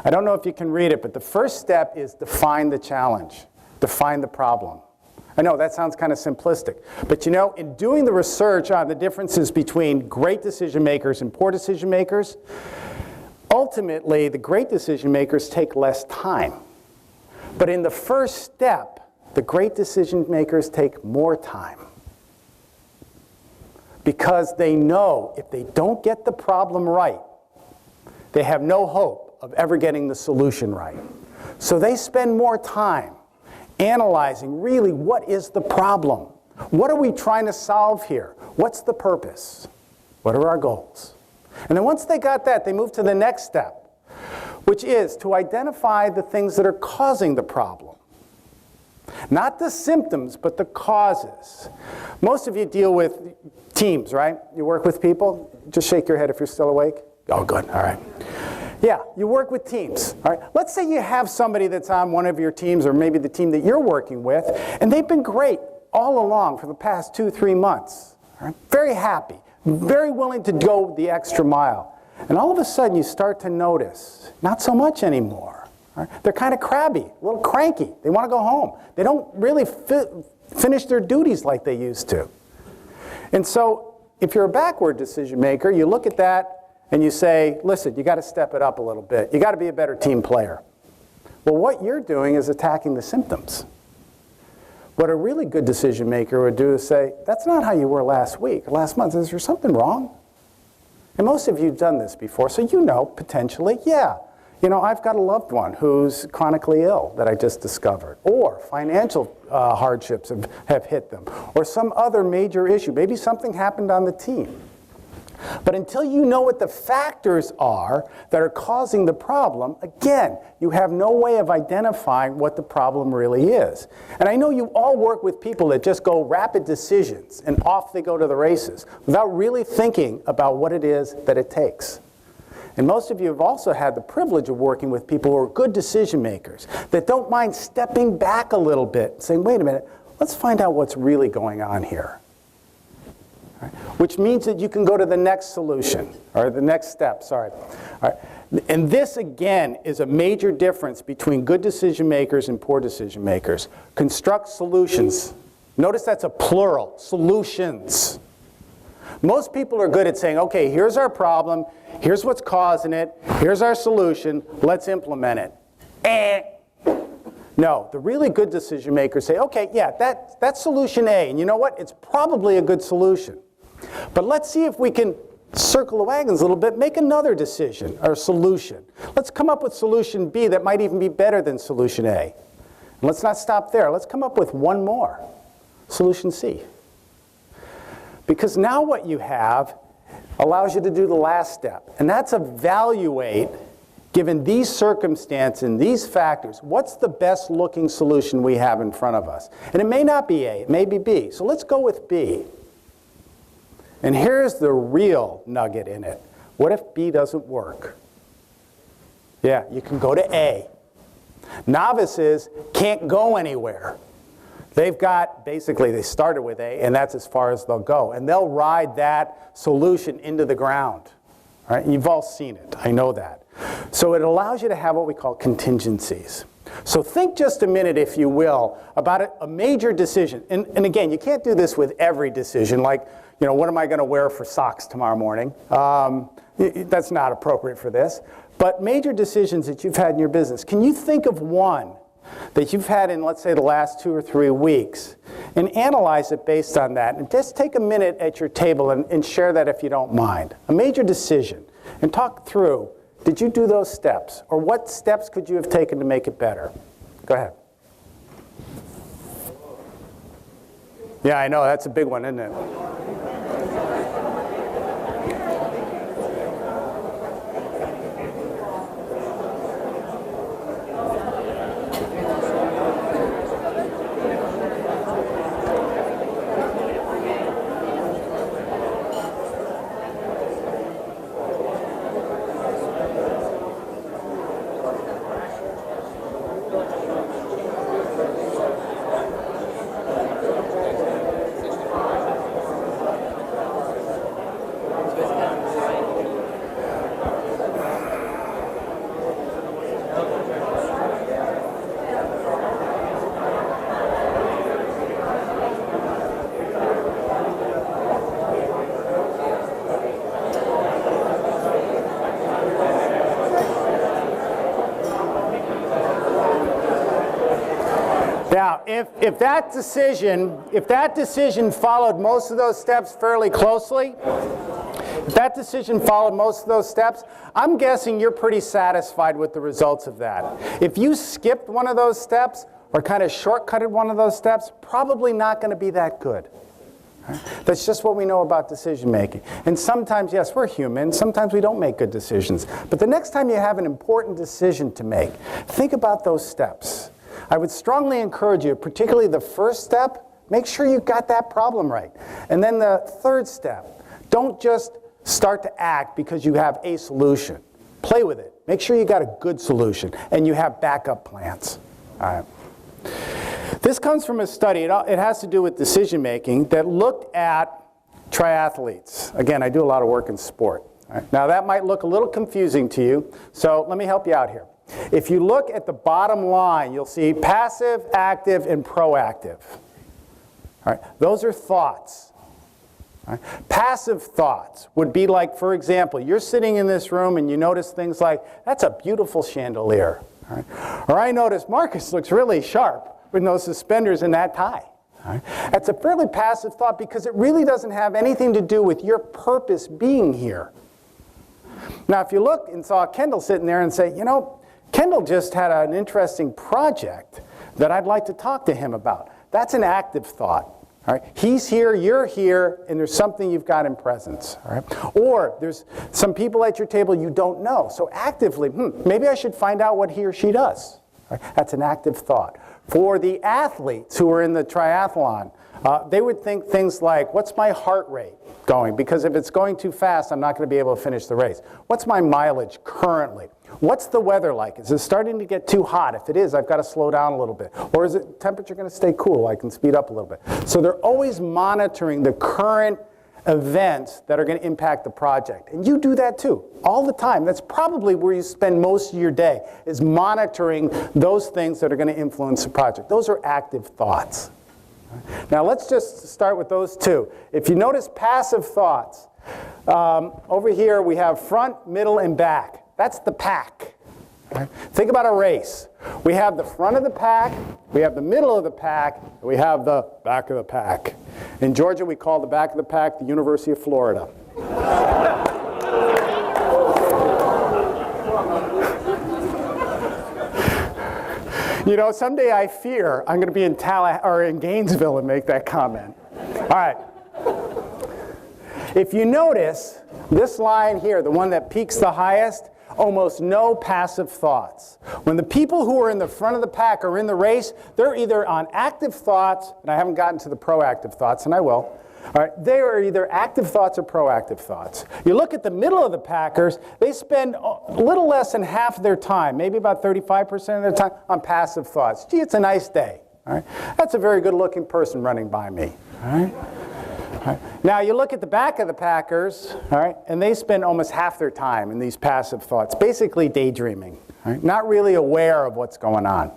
I don't know if you can read it, but the first step is define the challenge, define the problem. I know that sounds kind of simplistic, but you know, in doing the research on the differences between great decision makers and poor decision makers, ultimately the great decision makers take less time. But in the first step, the great decision makers take more time. Because they know if they don't get the problem right, they have no hope of ever getting the solution right. So they spend more time analyzing really what is the problem? What are we trying to solve here? What's the purpose? What are our goals? And then once they got that, they move to the next step, which is to identify the things that are causing the problem. Not the symptoms, but the causes. Most of you deal with teams, right? You work with people. Just shake your head if you're still awake. Oh, good. All right. Yeah, you work with teams. All right. Let's say you have somebody that's on one of your teams, or maybe the team that you're working with, and they've been great all along for the past 2-3 months. All right? Very happy, very willing to go the extra mile. And all of a sudden, you start to notice, not so much anymore. All right? They're kind of crabby, a little cranky. They want to go home. They don't really finish their duties like they used to. And so if you're a backward decision maker, you look at that and you say, listen, you got to step it up a little bit. You got to be a better team player. Well, what you're doing is attacking the symptoms. What a really good decision maker would do is say, that's not how you were last week, or last month. Is there something wrong? And most of you have done this before, so you know, potentially, yeah. You know, I've got a loved one who's chronically ill that I just discovered, or financial hardships have hit them, or some other major issue. Maybe something happened on the team. But until you know what the factors are that are causing the problem, again, you have no way of identifying what the problem really is. And I know you all work with people that just go rapid decisions and off they go to the races without really thinking about what it is that it takes. And most of you have also had the privilege of working with people who are good decision makers that don't mind stepping back a little bit and saying, wait a minute, let's find out what's really going on here. Right. Which means that you can go to the next solution, or the next step, sorry. All right. And this, again, is a major difference between good decision makers and poor decision makers. Construct solutions. Notice that's a plural, solutions. Most people are good at saying, okay, here's our problem, here's what's causing it, here's our solution, let's implement it. No, the really good decision makers say, okay, yeah, that's solution A, and you know what? It's probably a good solution. But let's see if we can circle the wagons a little bit, make another decision or solution. Let's come up with solution B that might even be better than solution A. And let's not stop there. Let's come up with one more, solution C. Because now what you have allows you to do the last step, and that's evaluate, given these circumstances and these factors, what's the best looking solution we have in front of us? And it may not be A, it may be B. So let's go with B. And here's the real nugget in it. What if B doesn't work? Yeah, you can go to A. Novices can't go anywhere. They've got, basically, they started with A, and that's as far as they'll go. And they'll ride that solution into the ground. All right? You've all seen it. I know that. So it allows you to have what we call contingencies. So think just a minute, if you will, about a major decision. And again, you can't do this with every decision, like, you know, what am I going to wear for socks tomorrow morning? That's not appropriate for this. But major decisions that you've had in your business, can you think of one that you've had in, let's say, the last 2 or 3 weeks, and analyze it based on that? And just take a minute at your table and share that if you don't mind. A major decision. And talk through, did you do those steps? Or what steps could you have taken to make it better? Go ahead. Yeah, I know, that's a big one, isn't it? Now, if that decision followed most of those steps fairly closely, if that decision followed most of those steps, I'm guessing you're pretty satisfied with the results of that. If you skipped one of those steps or kind of shortcutted one of those steps, probably not going to be that good. Right? That's just what we know about decision making. And sometimes, yes, we're human. Sometimes we don't make good decisions. But the next time you have an important decision to make, think about those steps. I would strongly encourage you, particularly the first step, make sure you got that problem right. And then the third step, don't just start to act because you have a solution. Play with it. Make sure you got a good solution and you have backup plans. All right. This comes from a study, it has to do with decision making, that looked at triathletes. Again, I do a lot of work in sport. All right. Now that might look a little confusing to you, so let me help you out here. If you look at the bottom line, you'll see passive, active, and proactive. All right. Those are thoughts. All right. Passive thoughts would be like, for example, you're sitting in this room and you notice things like, that's a beautiful chandelier. All right. Or I notice Marcus looks really sharp. with no suspenders and that tie. All right? That's a fairly passive thought because it really doesn't have anything to do with your purpose being here. Now, if you look and saw Kendall sitting there and say, you know, Kendall just had an interesting project that I'd like to talk to him about. That's an active thought. All right? He's here, you're here, and there's something you've got in presence. All right? Or there's some people at your table you don't know. So actively, maybe I should find out what he or she does. All right? That's an active thought. For the athletes who are in the triathlon, they would think things like, what's my heart rate going? Because if it's going too fast, I'm not going to be able to finish the race. What's my mileage currently? What's the weather like? Is it starting to get too hot? If it is, I've got to slow down a little bit. Or is the temperature going to stay cool? I can speed up a little bit. So they're always monitoring the current events that are going to impact the project. And you do that too, all the time. That's probably where you spend most of your day, is monitoring those things that are going to influence the project. Those are active thoughts. Now let's just start with those two. If you notice passive thoughts, over here we have front, middle, and back. That's the pack. Right? Think about a race. We have the front of the pack, we have the middle of the pack, and we have the back of the pack. In Georgia, we call the back of the pack the University of Florida. You know, someday I fear I'm going to be in in Gainesville and make that comment. All right. If you notice, this line here, the one that peaks the highest, almost no passive thoughts. When the people who are in the front of the pack are in the race, they're either on active thoughts, and I haven't gotten to the proactive thoughts, and I will. All right, they are either active thoughts or proactive thoughts. You look at the middle of the packers, they spend a little less than half of their time, maybe about 35% of their time, on passive thoughts. Gee, it's a nice day. All right? That's a very good-looking person running by me. All right? All right. Now, you look at the back of the packers, all right, and they spend almost half their time in these passive thoughts, basically daydreaming, all right? Not really aware of what's going on.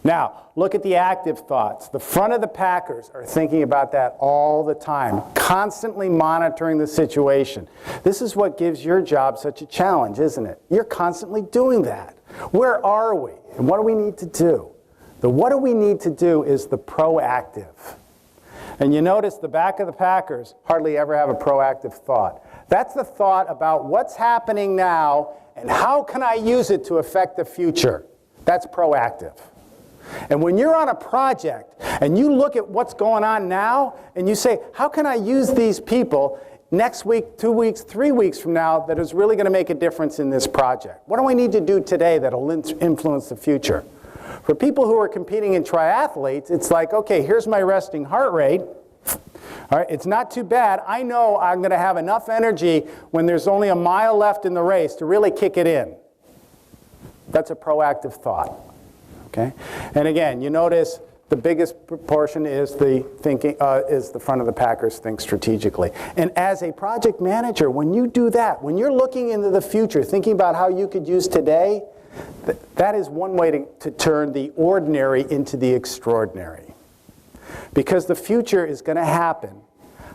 Now, look at the active thoughts. The front of the packers are thinking about that all the time, constantly monitoring the situation. This is what gives your job such a challenge, isn't it? You're constantly doing that. Where are we? And what do we need to do? The what do we need to do is the proactive. And you notice the back of the packers hardly ever have a proactive thought. That's the thought about what's happening now and how can I use it to affect the future. That's proactive. And when you're on a project and you look at what's going on now and you say, how can I use these people next week, 2 weeks, 3 weeks from now that is really going to make a difference in this project? What do I need to do today that will influence the future? For people who are competing in triathletes, it's like, okay, here's my resting heart rate. All right, it's not too bad. I know I'm going to have enough energy when there's only a mile left in the race to really kick it in. That's a proactive thought. Okay? And again, you notice the biggest proportion is the thinking is the front of the packers think strategically. And as a project manager, when you do that, when you're looking into the future, thinking about how you could use today, that is one way to turn the ordinary into the extraordinary. Because the future is going to happen.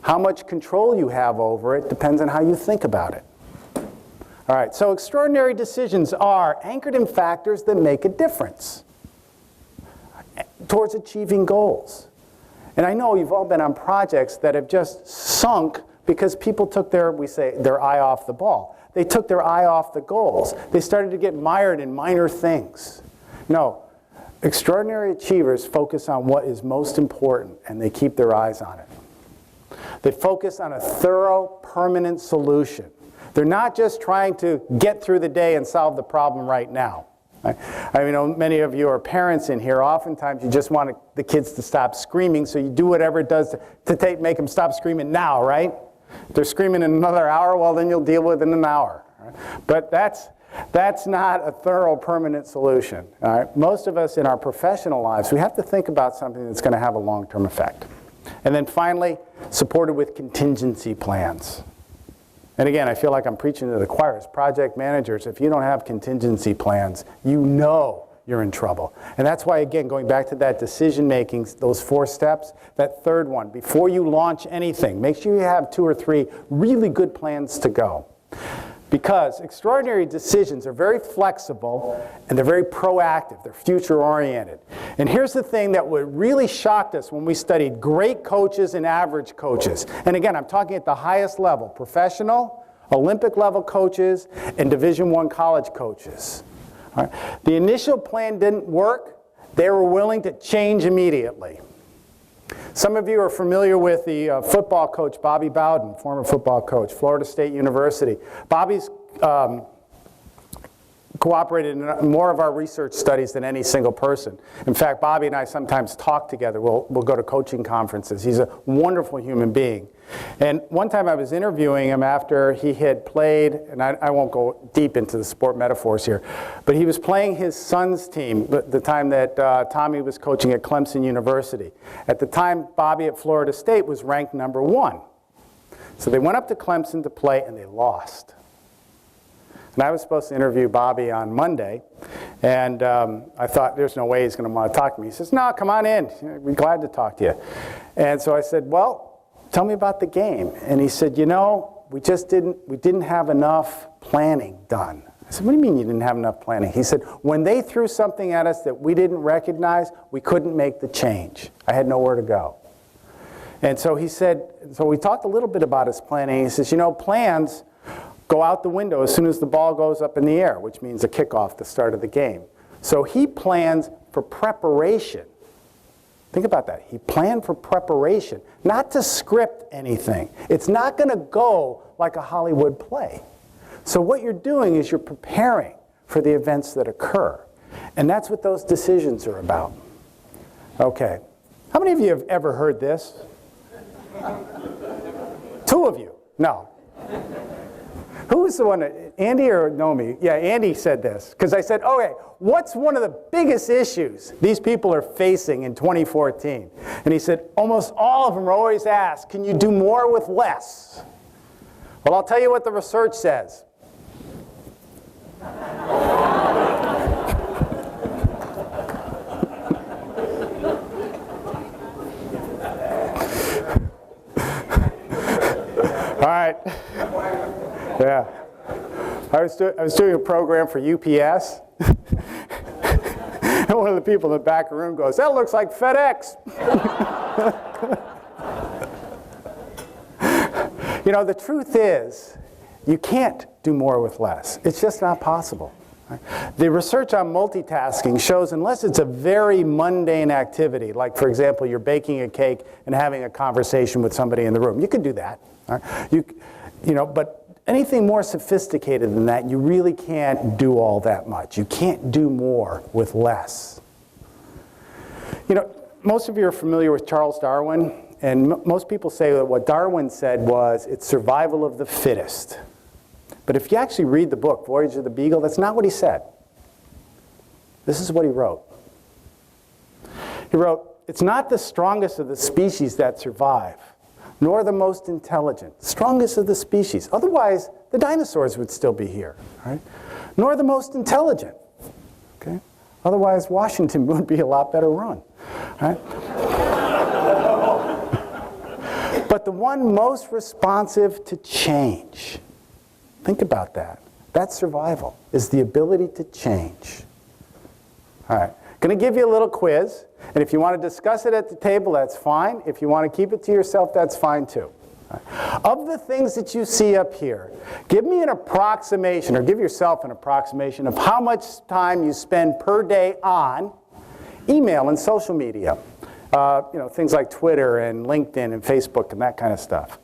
How much control you have over it depends on how you think about it. All right, so extraordinary decisions are anchored in factors that make a difference towards achieving goals. And I know you've all been on projects that have just sunk because people took their eye off the ball. They took their eye off the goals. They started to get mired in minor things. No, extraordinary achievers focus on what is most important, and they keep their eyes on it. They focus on a thorough, permanent solution. They're not just trying to get through the day and solve the problem right now. I know many of you are parents in here. Oftentimes, you just want the kids to stop screaming, so you do whatever it does to make them stop screaming now, right? If they're screaming in another hour, well, then you'll deal with it in an hour. Right? But that's not a thorough, permanent solution. All right? Most of us in our professional lives, we have to think about something that's going to have a long-term effect. And then finally, supported with contingency plans. And again, I feel like I'm preaching to the choir. As project managers, if you don't have contingency plans, you know you're in trouble. And that's why, again, going back to that decision-making, those 4 steps, that third one, before you launch anything, make sure you have 2 or 3 really good plans to go. because extraordinary decisions are very flexible and they're very proactive. They're future-oriented. And here's the thing that really shocked us when we studied great coaches and average coaches. And again, I'm talking at the highest level, professional, Olympic-level coaches, and Division I college coaches. All right. The initial plan didn't work. They were willing to change immediately. Some of you are familiar with the football coach, Bobby Bowden, former football coach, Florida State University. Bobby's cooperated in more of our research studies than any single person. In fact, Bobby and I sometimes talk together. We'll go to coaching conferences. He's a wonderful human being. And one time I was interviewing him after he had played, and I won't go deep into the sport metaphors here, but he was playing his son's team the time that Tommy was coaching at Clemson University. At the time, Bobby at Florida State was ranked #1. So they went up to Clemson to play, and they lost. And I was supposed to interview Bobby on Monday, and I thought, there's no way he's going to want to talk to me. He says, no, come on in. We're glad to talk to you. And so I said, well, tell me about the game. And he said, you know, we didn't have enough planning done. I said, what do you mean you didn't have enough planning? He said, when they threw something at us that we didn't recognize, we couldn't make the change. I had nowhere to go. And so he said, so we talked a little bit about his planning. He says, you know, plans go out the window as soon as the ball goes up in the air, which means a kickoff, the start of the game. So he plans for preparation. Think about that. He planned for preparation, not to script anything. It's not going to go like a Hollywood play. So what you're doing is you're preparing for the events that occur. And that's what those decisions are about. Okay. How many of you have ever heard this? 2 of you? No. Who was the one, Andy or Nomi? Yeah, Andy said this. Because I said, okay, what's one of the biggest issues these people are facing in 2014? And he said, almost all of them are always asked, can you do more with less? Well, I'll tell you what the research says. All right. Yeah. I was doing a program for UPS. And one of the people in the back of the room goes, that looks like FedEx. You know, the truth is, you can't do more with less. It's just not possible. The research on multitasking shows unless it's a very mundane activity, like, for example, you're baking a cake and having a conversation with somebody in the room. You could do that. Right? You know, but anything more sophisticated than that, you really can't do all that much. You can't do more with less. You know, most of you are familiar with Charles Darwin, and most people say that what Darwin said was, it's survival of the fittest. But if you actually read the book, Voyage of the Beagle, that's not what he said. This is what he wrote. He wrote, it's not the strongest of the species that survive, nor the most intelligent, strongest of the species. Otherwise, the dinosaurs would still be here, right? Nor the most intelligent, okay? Otherwise, Washington would be a lot better run, right? But the one most responsive to change, think about that. That's survival, is the ability to change. All right, going to give you a little quiz. And if you want to discuss it at the table, that's fine. If you want to keep it to yourself, that's fine too. Of the things that you see up here, give me an approximation, or give yourself an approximation of how much time you spend per day on email and social media. You know, things like Twitter and LinkedIn and Facebook and that kind of stuff.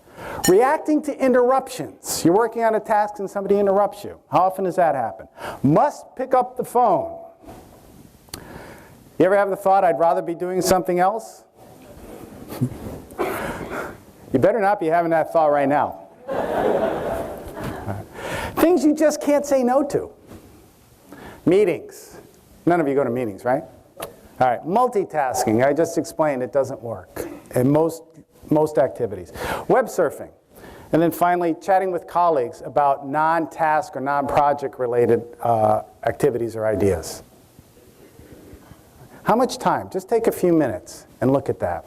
Reacting to interruptions. You're working on a task and somebody interrupts you. How often does that happen? Must pick up the phone. You ever have the thought, I'd rather be doing something else? You better not be having that thought right now. Things you just can't say no to. Meetings. None of you go to meetings, right? All right, multitasking. I just explained it doesn't work in most activities. Web surfing. And then finally, chatting with colleagues about non-task or non-project related activities or ideas. How much time? Just take a few minutes and look at that.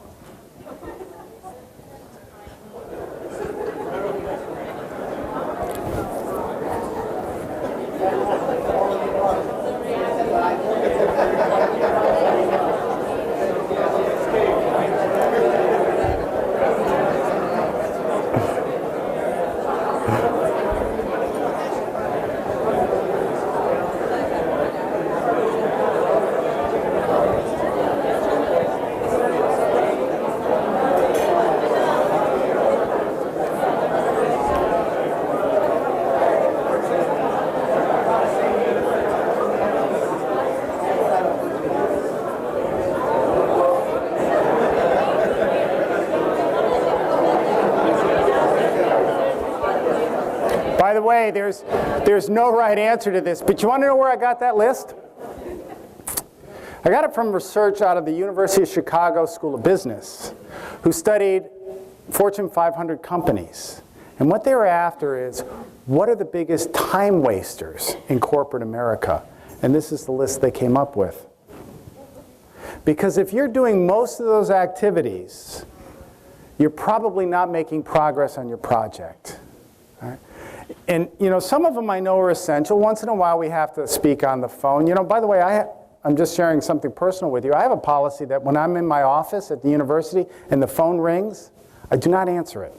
way, there's no right answer to this, but you want to know where I got that list? I got it from research out of the University of Chicago School of Business, who studied Fortune 500 companies. And what they were after is, what are the biggest time wasters in corporate America? And this is the list they came up with. Because if you're doing most of those activities, you're probably not making progress on your project. Right? And some of them I know are essential. Once in a while we have to speak on the phone. By the way, I'm just sharing something personal with you. I have a policy that when I'm in my office at the university and the phone rings, I do not answer it.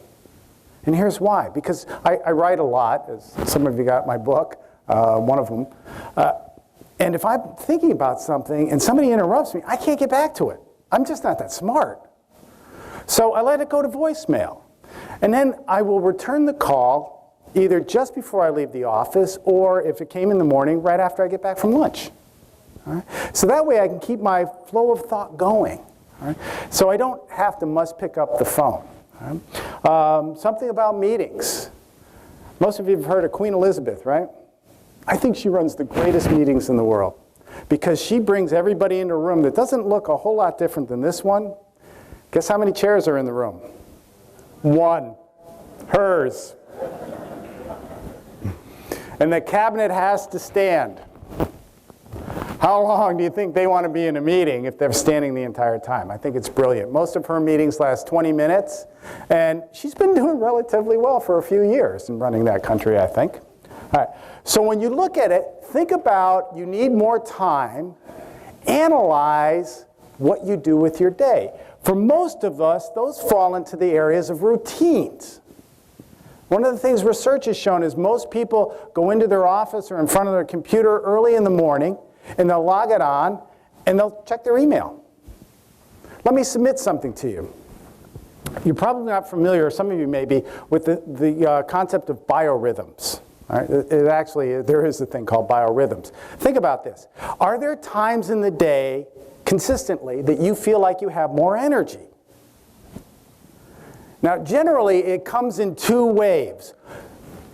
And here's why. Because I write a lot, as some of you got my book, one of them. And if I'm thinking about something and somebody interrupts me, I can't get back to it. I'm just not that smart. So I let it go to voicemail. And then I will return the call either just before I leave the office or if it came in the morning, right after I get back from lunch. All right? So that way I can keep my flow of thought going. All right? So I don't have to must pick up the phone. All right? Something about meetings. Most of you have heard of Queen Elizabeth, right? I think she runs the greatest meetings in the world because she brings everybody into a room that doesn't look a whole lot different than this one. Guess how many chairs are in the room? One. Hers. And the cabinet has to stand. How long do you think they want to be in a meeting if they're standing the entire time? I think it's brilliant. Most of her meetings last 20 minutes, and she's been doing relatively well for a few years in running that country, I think. All right. So when you look at it, think about you need more time, analyze what you do with your day. For most of us, those fall into the areas of routines. One of the things research has shown is most people go into their office or in front of their computer early in the morning, and they'll log it on, and they'll check their email. Let me submit something to you. You're probably not familiar, or some of you may be, with the concept of biorhythms. All right? There is a thing called biorhythms. Think about this. Are there times in the day consistently that you feel like you have more energy? Now, generally, it comes in two waves.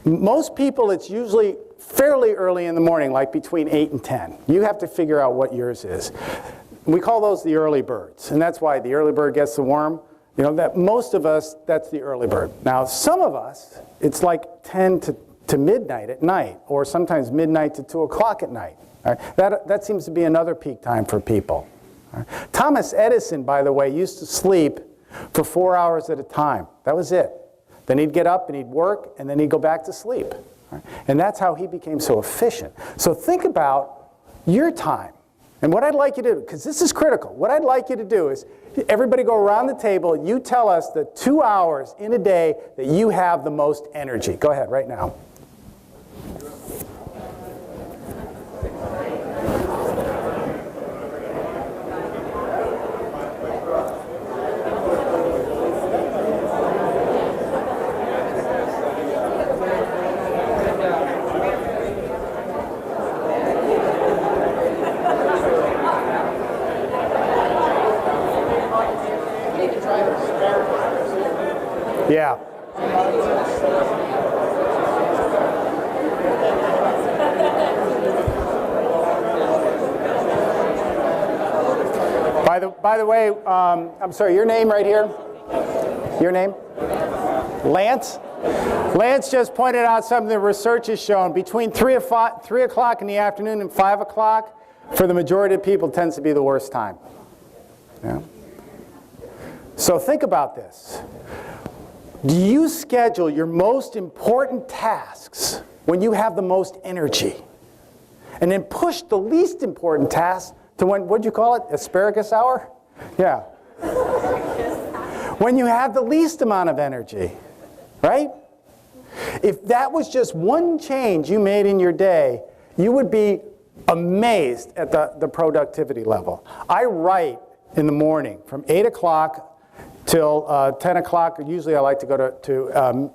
Most people, it's usually fairly early in the morning, like between 8 and 10. You have to figure out what yours is. We call those the early birds, and that's why the early bird gets the worm. That most of us, that's the early bird. Now, some of us, it's like 10 to midnight at night, or sometimes midnight to 2 o'clock at night. All right? That seems to be another peak time for people. All right? Thomas Edison, by the way, used to sleep for 4 hours at a time. That was it. Then he'd get up and he'd work, and then he'd go back to sleep. Right? And that's how he became so efficient. So think about your time. And what I'd like you to do, because this is critical, what I'd like you to do is everybody go around the table, you tell us the 2 hours in a day that you have the most energy. Go ahead, right now. Yeah. By the way, I'm sorry, your name right here? Your name? Lance? Lance just pointed out something the research has shown. Between 3 o'clock in the afternoon and 5 o'clock, for the majority of people, tends to be the worst time. Yeah? So think about this. Do you schedule your most important tasks when you have the most energy? And then push the least important tasks to when, what'd you call it? Asparagus hour? Yeah. When you have the least amount of energy, right? If that was just one change you made in your day, you would be amazed at the productivity level. I write in the morning from 8 o'clock till 10 o'clock. Usually I like to go to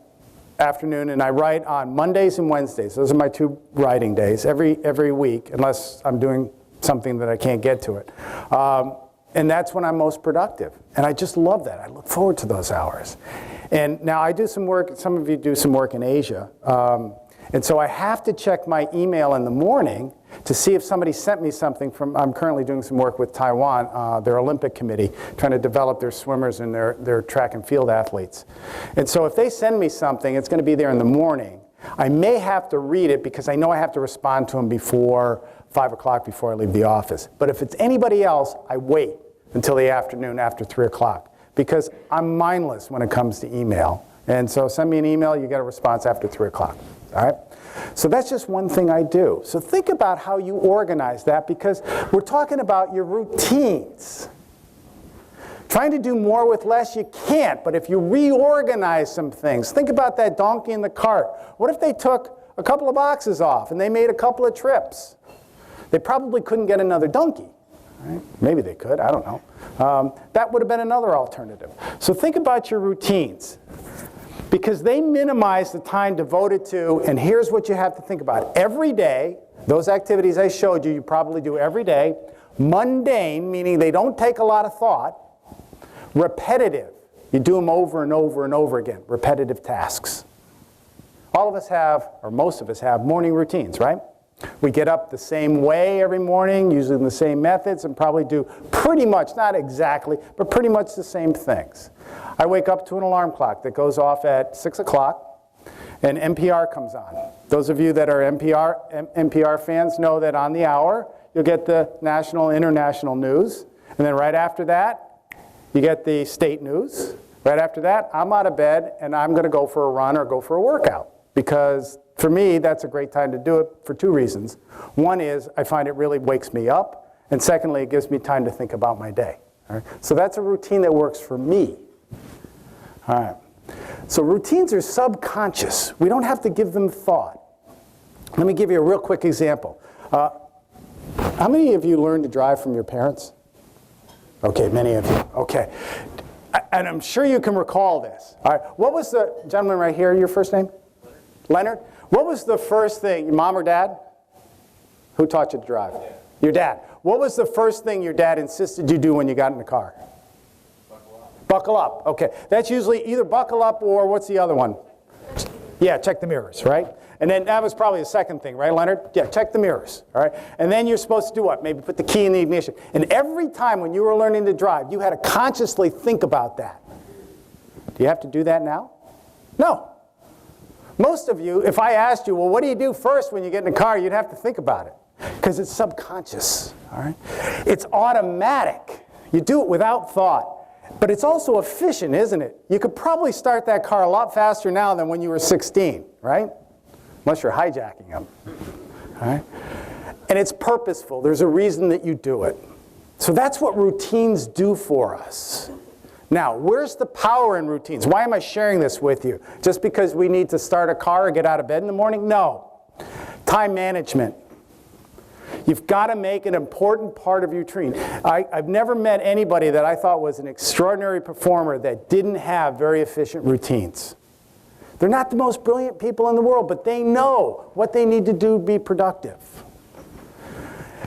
afternoon, and I write on Mondays and Wednesdays. Those are my 2 writing days every week, unless I'm doing something that I can't get to it. And that's when I'm most productive. And I just love that. I look forward to those hours. And now I do some work, some of you do some work in Asia. And so I have to check my email in the morning to see if somebody sent me something from, I'm currently doing some work with Taiwan, their Olympic committee, trying to develop their swimmers and their track and field athletes. And so if they send me something, it's going to be there in the morning. I may have to read it because I know I have to respond to them before 5 o'clock before I leave the office. But if it's anybody else, I wait until the afternoon after 3 o'clock because I'm mindless when it comes to email. And so send me an email, you get a response after 3 o'clock. All right? So that's just one thing I do. So think about how you organize that because we're talking about your routines. Trying to do more with less, you can't. But if you reorganize some things, think about that donkey in the cart. What if they took a couple of boxes off and they made a couple of trips? They probably couldn't get another donkey. Right? Maybe they could, I don't know. That would have been another alternative. So think about your routines. Because they minimize the time devoted to, and here's what you have to think about. Every day, those activities I showed you, you probably do every day. Mundane, meaning they don't take a lot of thought. Repetitive, you do them over and over and over again. Repetitive tasks. All of us have, or most of us have, morning routines, right? We get up the same way every morning, using the same methods, and probably do pretty much, not exactly, but pretty much the same things. I wake up to an alarm clock that goes off at 6 o'clock, and NPR comes on. Those of you that are NPR fans know that on the hour, you'll get the national and international news. And then right after that, you get the state news. Right after that, I'm out of bed, and I'm going to go for a run or go for a workout. Because for me, that's a great time to do it for two reasons. One is I find it really wakes me up. And secondly, it gives me time to think about my day. All right? So that's a routine that works for me. All right. So routines are subconscious. We don't have to give them thought. Let me give you a real quick example. How many of you learned to drive from your parents? Okay, many of you. Okay. And I'm sure you can recall this. All right. What was the gentleman right here, your first name? Leonard? What was the first thing, your mom or dad? Who taught you to drive? Your dad. What was the first thing your dad insisted you do when you got in the car? Buckle up. Okay. That's usually either buckle up or what's the other one? Yeah, check the mirrors, right? And then that was probably the second thing, right, Leonard? Yeah, check the mirrors, all right? And then you're supposed to do what? Maybe put the key in the ignition. And every time when you were learning to drive, you had to consciously think about that. Do you have to do that now? No. Most of you, if I asked you, well, what do you do first when you get in the car, you'd have to think about it because it's subconscious, all right? It's automatic. You do it without thought. But it's also efficient, isn't it? You could probably start that car a lot faster now than when you were 16, right? Unless you're hijacking them. All right? And it's purposeful. There's a reason that you do it. So that's what routines do for us. Now, where's the power in routines? Why am I sharing this with you? Just because we need to start a car or get out of bed in the morning? No. Time management. You've got to make an important part of your routine. I've never met anybody that I thought was an extraordinary performer that didn't have very efficient routines. They're not the most brilliant people in the world, but they know what they need to do to be productive.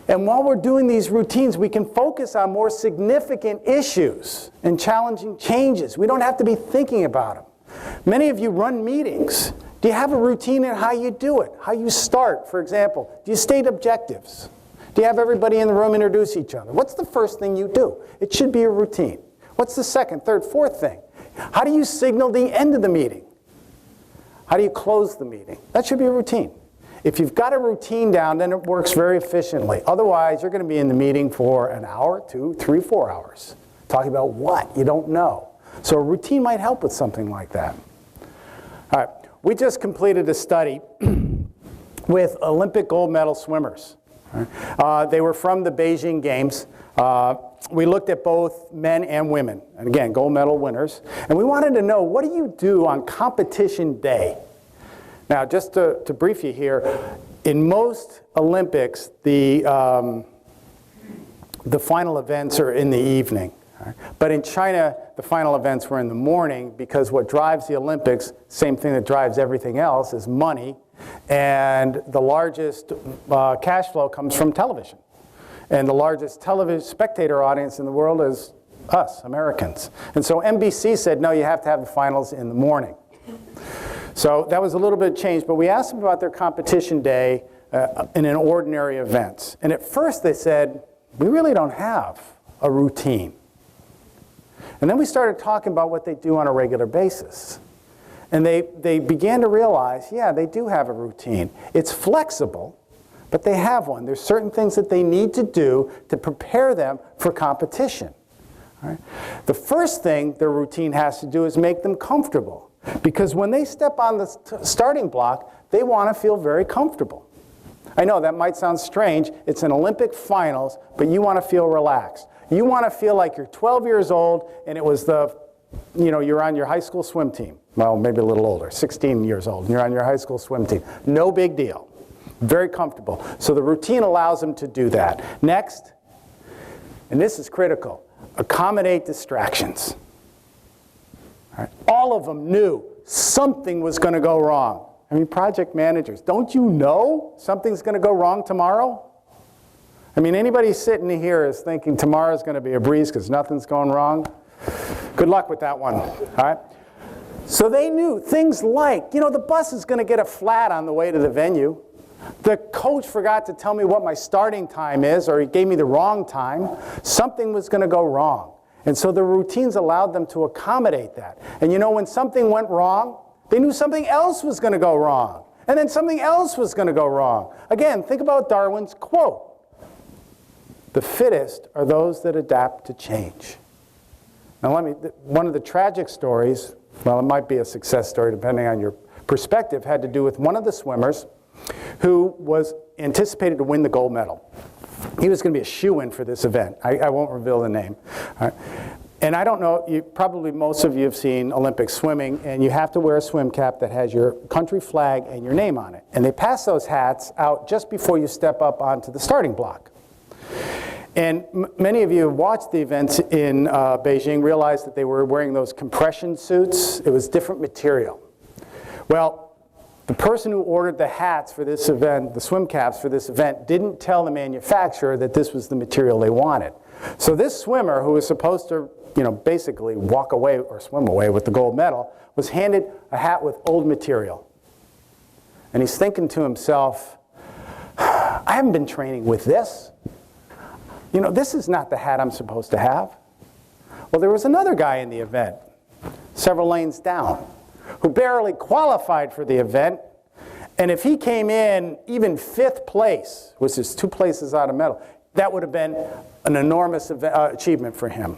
And while we're doing these routines, we can focus on more significant issues and challenging changes. We don't have to be thinking about them. Many of you run meetings. Do you have a routine in how you do it? How you start, for example? Do you state objectives? Do you have everybody in the room introduce each other? What's the first thing you do? It should be a routine. What's the second, third, fourth thing? How do you signal the end of the meeting? How do you close the meeting? That should be a routine. If you've got a routine down, then it works very efficiently. Otherwise, you're going to be in the meeting for an hour, 2, 3, 4 hours, talking about what you don't know. So a routine might help with something like that. All right. We just completed a study with Olympic gold medal swimmers. They were from the Beijing Games. We looked at both men and women, and again, gold medal winners. And we wanted to know, what do you do on competition day? Now, just to brief you here, in most Olympics, the final events are in the evening. But in China, the final events were in the morning because what drives the Olympics, same thing that drives everything else, is money. And the largest cash flow comes from television. And the largest television spectator audience in the world is us, Americans. And so NBC said, no, you have to have the finals in the morning. So that was a little bit of change, but we asked them about their competition day in an ordinary event. And at first they said, we really don't have a routine. And then we started talking about what they do on a regular basis. And they began to realize, yeah, they do have a routine. It's flexible, but they have one. There's certain things that they need to do to prepare them for competition. All right? The first thing their routine has to do is make them comfortable. Because when they step on the starting block, they want to feel very comfortable. I know that might sound strange. It's an Olympic finals, but you want to feel relaxed. You want to feel like you're 12 years old and it was you're on your high school swim team. Well, maybe a little older, 16 years old, and you're on your high school swim team. No big deal. Very comfortable. So the routine allows them to do that. Next, and this is critical, accommodate distractions. All right. All of them knew something was going to go wrong. I mean, project managers, don't you know something's going to go wrong tomorrow? I mean, anybody sitting here is thinking tomorrow's going to be a breeze because nothing's going wrong? Good luck with that one, all right? So they knew things like, the bus is going to get a flat on the way to the venue. The coach forgot to tell me what my starting time is, or he gave me the wrong time. Something was going to go wrong. And so the routines allowed them to accommodate that. And when something went wrong, they knew something else was going to go wrong. And then something else was going to go wrong. Again, think about Darwin's quote. The fittest are those that adapt to change. Now one of the tragic stories, well, it might be a success story depending on your perspective, had to do with one of the swimmers who was anticipated to win the gold medal. He was going to be a shoo-in for this event. I won't reveal the name. All right. And I don't know, probably most of you have seen Olympic swimming, and you have to wear a swim cap that has your country flag and your name on it. And they pass those hats out just before you step up onto the starting block. And many of you who watched the events in Beijing realized that they were wearing those compression suits. It was different material. Well, the person who ordered the hats for this event, the swim caps for this event, didn't tell the manufacturer that this was the material they wanted. So this swimmer, who was supposed to basically walk away or swim away with the gold medal, was handed a hat with old material. And he's thinking to himself, I haven't been training with this. This is not the hat I'm supposed to have. Well, there was another guy in the event, several lanes down, who barely qualified for the event. And if he came in even 5th place, which is 2 places out of medal, that would have been an enormous achievement for him.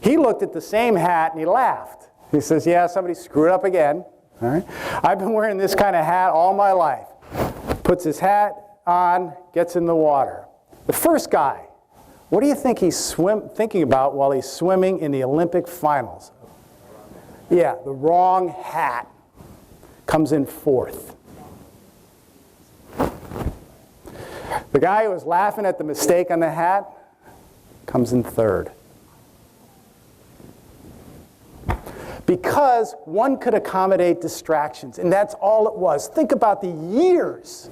He looked at the same hat and he laughed. He says, yeah, somebody screwed up again. All right? I've been wearing this kind of hat all my life. Puts his hat on, gets in the water. The first guy, what do you think he's thinking about while he's swimming in the Olympic finals? Yeah, the wrong hat. Comes in 4th. The guy who was laughing at the mistake on the hat comes in 3rd. Because one could accommodate distractions, and that's all it was. Think about the years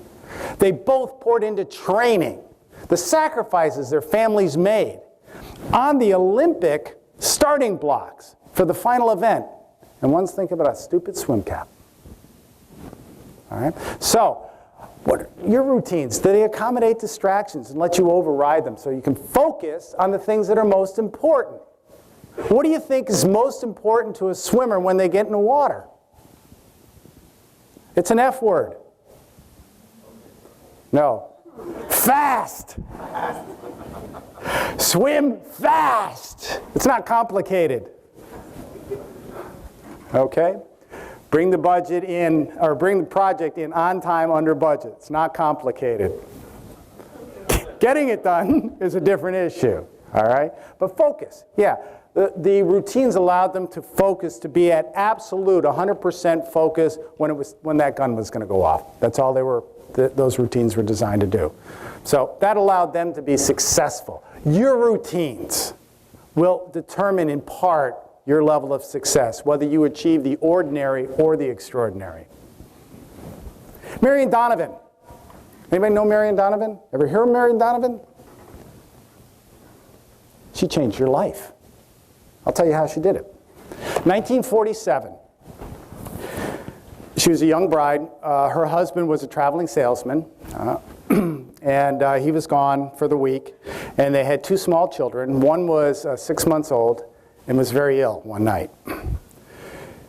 they both poured into training, the sacrifices their families made on the Olympic starting blocks for the final event. And one's thinking about a stupid swim cap. All right? So, what are your routines? Do they accommodate distractions and let you override them so you can focus on the things that are most important? What do you think is most important to a swimmer when they get in the water? It's an F word. No. Fast. Swim fast. It's not complicated. Okay? Bring the budget in, or bring the project in on time, under budget. It's not complicated. Getting it done is a different issue, all right? But focus, yeah. The routines allowed them to focus, to be at absolute 100% focus when that gun was going to go off. That's all those routines were designed to do. So that allowed them to be successful. Your routines will determine in part your level of success, whether you achieve the ordinary or the extraordinary. Marion Donovan. Anybody know Marion Donovan? Ever hear of Marion Donovan? She changed your life. I'll tell you how she did it. 1947. She was a young bride. Her husband was a traveling salesman, and he was gone for the week. And they had two small children. One was 6 months old and was very ill one night.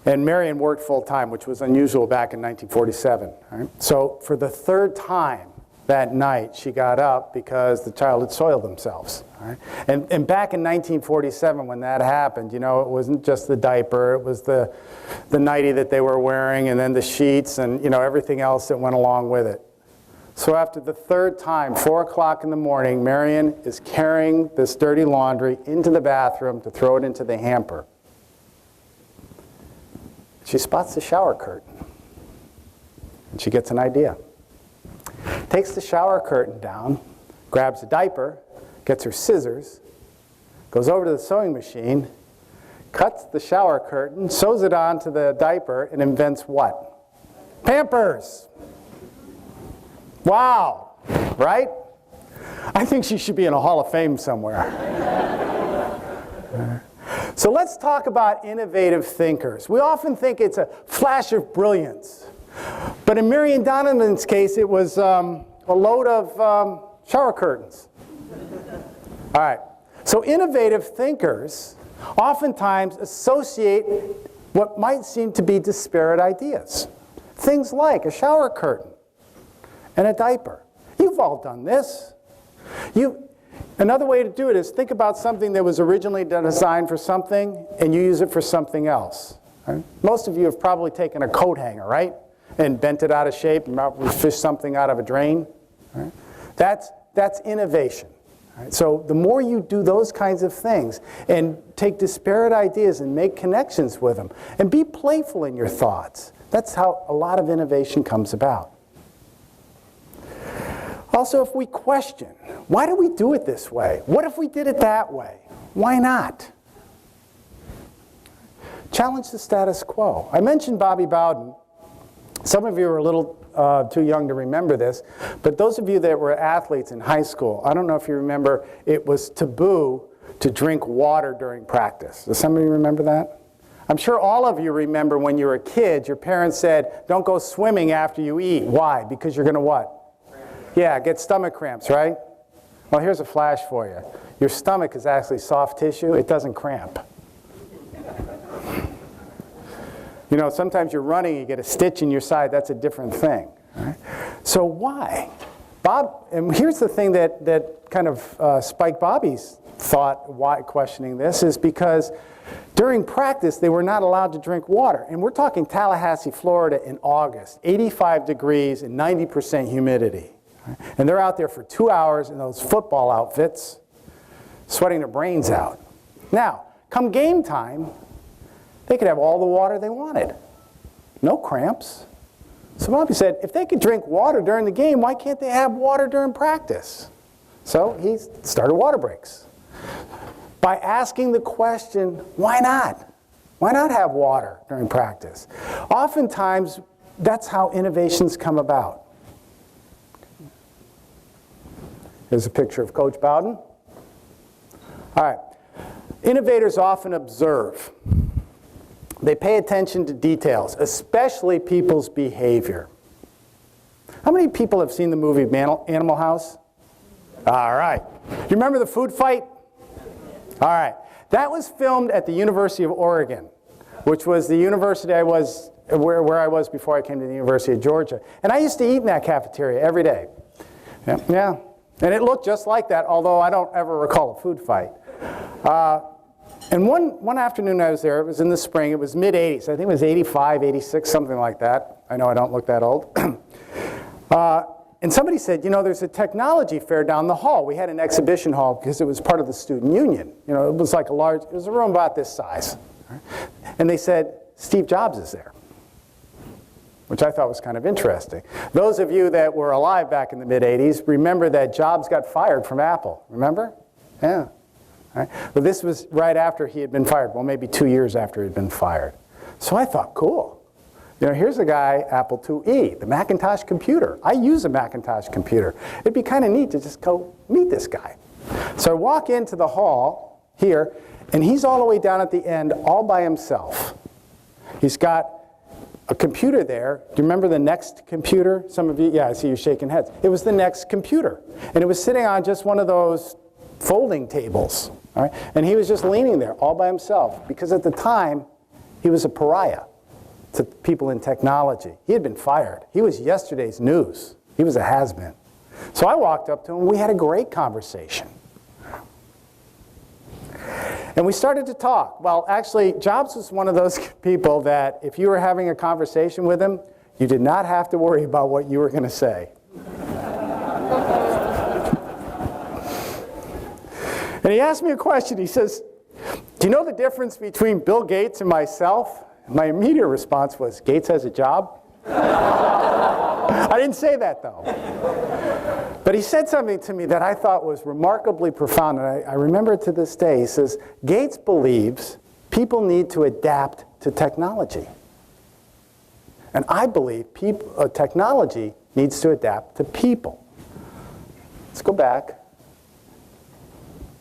And Marion worked full time, which was unusual back in 1947. Right? So for the third time that night, she got up because the child had soiled themselves. Right? And back in 1947, when that happened, you know, it wasn't just the diaper, it was the nightie that they were wearing, and then the sheets, and you know, everything else that went along with it. So after the third time, 4 o'clock in the morning, Marion is carrying this dirty laundry into the bathroom to throw it into the hamper. She spots the shower curtain, and she gets an idea. Takes the shower curtain down, grabs a diaper, gets her scissors, goes over to the sewing machine, cuts the shower curtain, sews it onto the diaper, and invents what? Pampers! Wow, right? I think she should be in a Hall of Fame somewhere. So let's talk about innovative thinkers. We often think it's a flash of brilliance. But in Marion Donovan's case, it was a load of shower curtains. All right. So innovative thinkers oftentimes associate what might seem to be disparate ideas. Things like a shower curtain and a diaper. You've all done this. Another way to do it is think about something that was originally designed for something and you use it for something else. Right? Most of you have probably taken a coat hanger, right? And bent it out of shape and fished something out of a drain. Right? That's innovation. Right? So the more you do those kinds of things and take disparate ideas and make connections with them and be playful in your thoughts, that's how a lot of innovation comes about. Also, if we question, why do we do it this way? What if we did it that way? Why not? Challenge the status quo. I mentioned Bobby Bowden. Some of you are a little too young to remember this, but those of you that were athletes in high school, I don't know if you remember, it was taboo to drink water during practice. Does somebody remember that? I'm sure all of you remember when you were a kid, your parents said, don't go swimming after you eat. Why? Because you're going to what? Yeah, get stomach cramps, right? Well, here's a flash for you. Your stomach is actually soft tissue. It doesn't cramp. You know, sometimes you're running, you get a stitch in your side. That's a different thing. Right? So why? And here's the thing that kind of spiked Bobby's thought, why questioning this, is because during practice, they were not allowed to drink water. And we're talking Tallahassee, Florida in August, 85 degrees and 90% humidity. And they're out there for 2 hours in those football outfits, sweating their brains out. Now, come game time, they could have all the water they wanted. No cramps. So Bobby said, if they could drink water during the game, why can't they have water during practice? So he started water breaks. By asking the question, why not? Why not have water during practice? Oftentimes, that's how innovations come about. Here's a picture of Coach Bowden. All right. Innovators often observe. They pay attention to details, especially people's behavior. How many people have seen the movie Animal House? All right. You remember the food fight? All right. That was filmed at the University of Oregon, which was the university I was, where I was before I came to the University of Georgia. And I used to eat in that cafeteria every day. Yeah. And it looked just like that, although I don't ever recall a food fight. And one afternoon I was there, it was in the spring, it was mid-80s, I think it was 85, 86, something like that. I know I don't look that old. And somebody said, you know, there's a technology fair down the hall. We had an exhibition hall because it was part of the student union. You know, it was like it was a room about this size. And they said, Steve Jobs is there, which I thought was kind of interesting. Those of you that were alive back in the mid-80s remember that Jobs got fired from Apple. Remember? Yeah. Right? But this was right after he had been fired. Well, maybe 2 years after he'd been fired. So I thought, cool. You know, here's a guy, Apple IIe, the Macintosh computer. I use a Macintosh computer. It'd be kind of neat to just go meet this guy. So I walk into the hall here, and he's all the way down at the end all by himself. He's got a computer there. Do you remember the Next computer? Some of you, yeah, I see you shaking heads. It was the Next computer. And it was sitting on just one of those folding tables. All right? And he was just leaning there all by himself because at the time, he was a pariah to people in technology. He had been fired. He was yesterday's news. He was a has-been. So I walked up to him. We had a great conversation. And we started to talk. Well, actually, Jobs was one of those people that if you were having a conversation with him, you did not have to worry about what you were going to say. And he asked me a question. He says, do you know the difference between Bill Gates and myself? My immediate response was, Gates has a job? I didn't say that, though. But he said something to me that I thought was remarkably profound, and I remember it to this day. He says, Gates believes people need to adapt to technology. And I believe technology needs to adapt to people. Let's go back.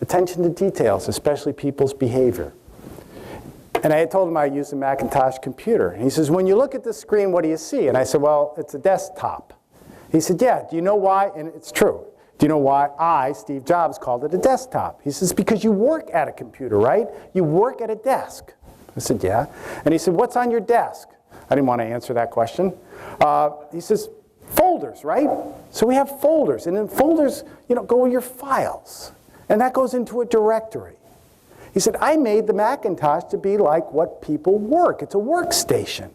Attention to details, especially people's behavior. And I had told him I used a Macintosh computer. And he says, when you look at the screen, what do you see? And I said, well, it's a desktop. He said, yeah, do you know why? And it's true. Do you know why I, Steve Jobs, called it a desktop? He says, because you work at a computer, right? You work at a desk. I said, yeah. And he said, what's on your desk? I didn't want to answer that question. He says, folders, right? So we have folders. And in folders, go your files. And that goes into a directory. He said, I made the Macintosh to be like what people work. It's a workstation.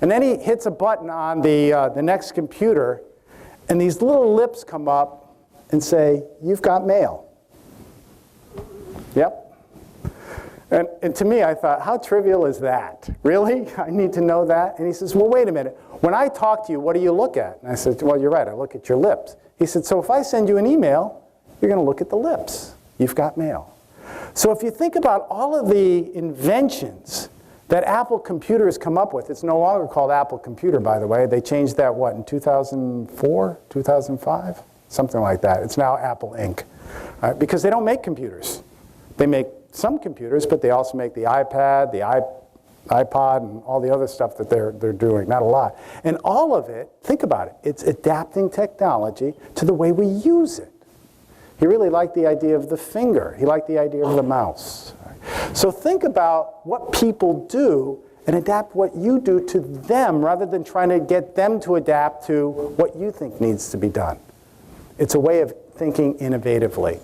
And then he hits a button on the next computer, and these little lips come up and say, you've got mail. Yep. And to me, I thought, how trivial is that? Really? I need to know that? And he says, well, wait a minute. When I talk to you, what do you look at? And I said, well, you're right. I look at your lips. He said, so if I send you an email, you're going to look at the lips. You've got mail. So if you think about all of the inventions that Apple Computer has come up with, it's no longer called Apple Computer, by the way. They changed that, what, in 2004, 2005? Something like that. It's now Apple Inc. Because they don't make computers. They make some computers, but they also make the iPad, the iPod, and all the other stuff that they're doing. Not a lot. And all of it, think about it, it's adapting technology to the way we use it. He really liked the idea of the finger. He liked the idea of the mouse. So think about what people do and adapt what you do to them rather than trying to get them to adapt to what you think needs to be done. It's a way of thinking innovatively.